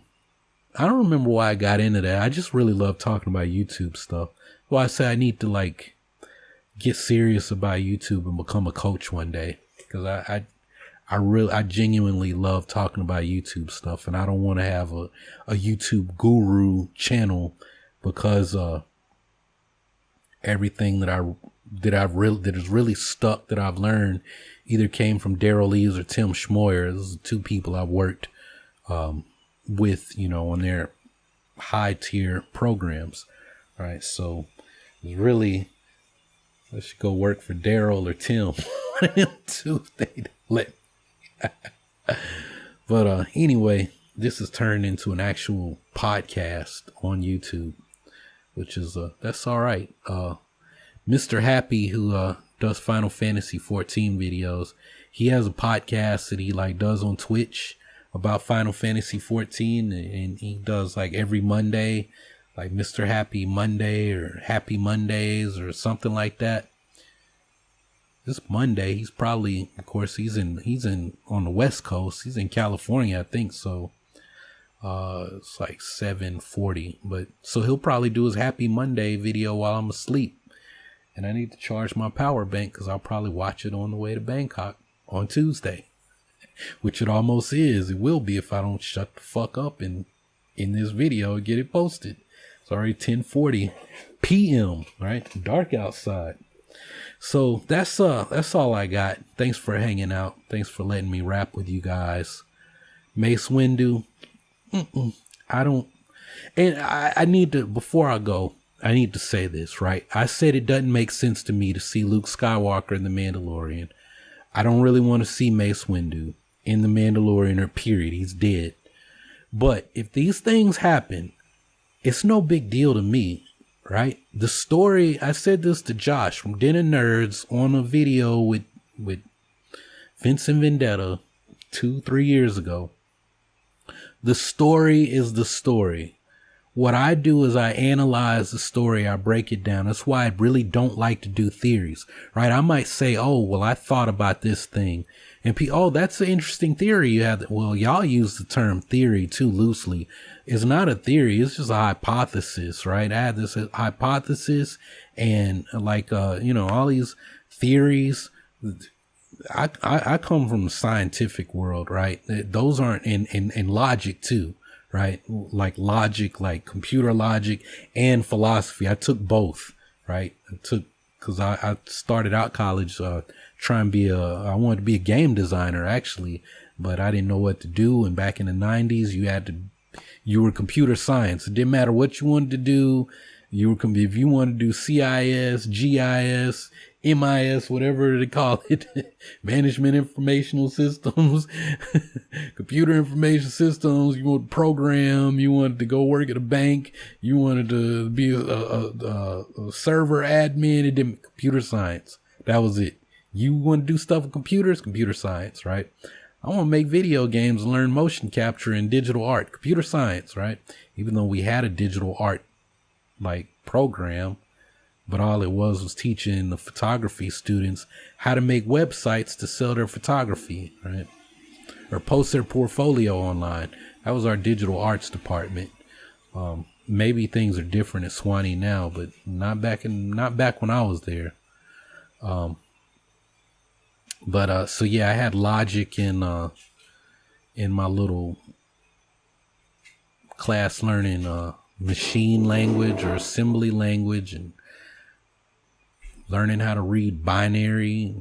don't remember why I got into that. I just really love talking about YouTube stuff. Well, I say I need to like get serious about YouTube and become a coach one day, because I genuinely love talking about YouTube stuff, and I don't want to have a YouTube guru channel, because everything that is really stuck that I've learned either came from Daryl Lees or Tim Schmoyer. Those are 2 people I've worked with, on their high tier programs. All right, so it's really, I should go work for Daryl or Tim. Two, they let me. But anyway, this has turned into an actual podcast on YouTube, which is that's all right. Mr. Happy, who does Final Fantasy 14 videos, he has a podcast that he like does on Twitch about Final Fantasy 14, and he does like every Monday, like Mr. Happy Monday or Happy Mondays or something like that. This Monday, he's probably, of course, he's in on the West Coast. He's in California, I think. So, it's like 7:40, but so he'll probably do his Happy Monday video while I'm asleep. And I need to charge my power bank, because I'll probably watch it on the way to Bangkok on Tuesday, which it almost is. It will be if I don't shut the fuck up in this video and get it posted. It's already 10:40 p.m., right? Dark outside. So that's all I got. Thanks for hanging out. Thanks for letting me rap with you guys. Mace Windu. I need to, before I go, I need to say this, right? I said it doesn't make sense to me to see Luke Skywalker in The Mandalorian. I don't really want to see Mace Windu in The Mandalorian, or period. He's dead. But if these things happen, it's no big deal to me, right? The story, I said this to Josh from Den of Nerds on a video with Vincent Vendetta 2-3 years ago. The story is the story. What I do is I analyze the story. I break it down. That's why I really don't like to do theories, right? I might say, oh, well, I thought about this thing. And oh, that's an interesting theory you have. Well, y'all use the term theory too loosely. It's not a theory. It's just a hypothesis, right? I had this hypothesis, and like, all these theories. I come from the scientific world, right? Those aren't in logic too. Right? Like logic, like computer logic and philosophy. I took both, right? Cause I started out college, I wanted to be a game designer actually, but I didn't know what to do. And back in the 90s, you were computer science. It didn't matter what you wanted to do. If you wanted to do CIS, GIS, MIS, whatever they call it, management informational systems, computer information systems, you wanted to program, you wanted to go work at a bank, you wanted to be a server admin, it didn't, computer science. That was it. You want to do stuff with computers, computer science, right? I want to make video games and learn motion capture and digital art, computer science, right? Even though we had a digital art like program, but all it was teaching the photography students how to make websites to sell their photography, right? Or post their portfolio online. That was our digital arts department. Maybe things are different at Swanee now, but not back when I was there. So yeah, I had logic in my little class learning machine language or assembly language, and learning how to read binary.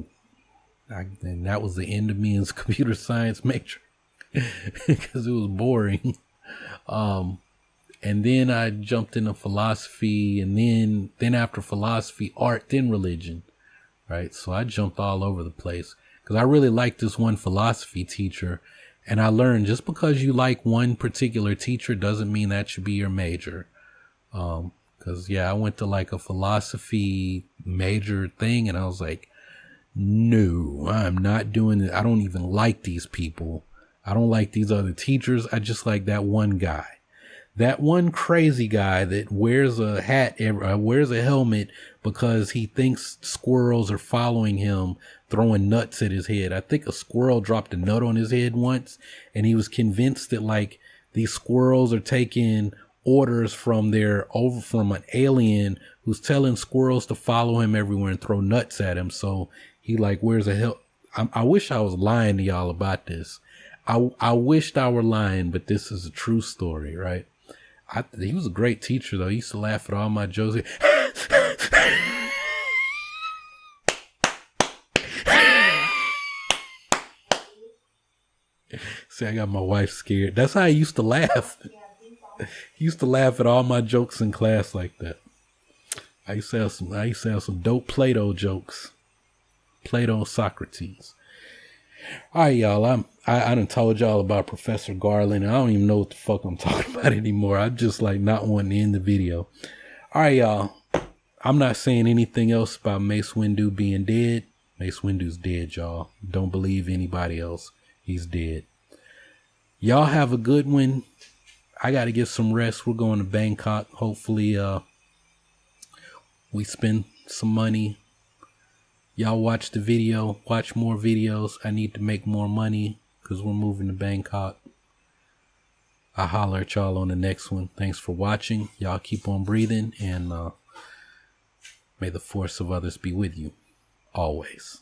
And that was the end of me as a computer science major. because it was boring. And then I jumped into philosophy, and then after philosophy, art, then religion, right? So I jumped all over the place because I really liked this one philosophy teacher. And I learned just because you like one particular teacher doesn't mean that should be your major. Cause yeah, I went to like a philosophy major thing and I was like, no, I'm not doing it. I don't even like these people. I don't like these other teachers. I just like that one guy, that one crazy guy that wears a hat, wears a helmet because he thinks squirrels are following him, throwing nuts at his head. I think a squirrel dropped a nut on his head once and he was convinced that like these squirrels are taking orders from an alien who's telling squirrels to follow him everywhere and throw nuts at him. So he like wears a hell. I wish I was lying to y'all about this. I wished I were lying, but this is a true story, right? He was a great teacher though. He used to laugh at all my jokes. See, I got my wife scared. That's how he used to laugh. He used to laugh at all my jokes in class like that. I used to have some dope Plato jokes. Plato and Socrates. All right, y'all. I done told y'all about Professor Garland. And I don't even know what the fuck I'm talking about anymore. I just like not wanting to end the video. All right, y'all. I'm not saying anything else about Mace Windu being dead. Mace Windu's dead, y'all. Don't believe anybody else. He's dead. Y'all have a good one. I got to get some rest. We're going to Bangkok. Hopefully, we spend some money. Y'all watch the video. Watch more videos. I need to make more money because we're moving to Bangkok. I'll holler at y'all on the next one. Thanks for watching. Y'all keep on breathing, and may the force of others be with you always.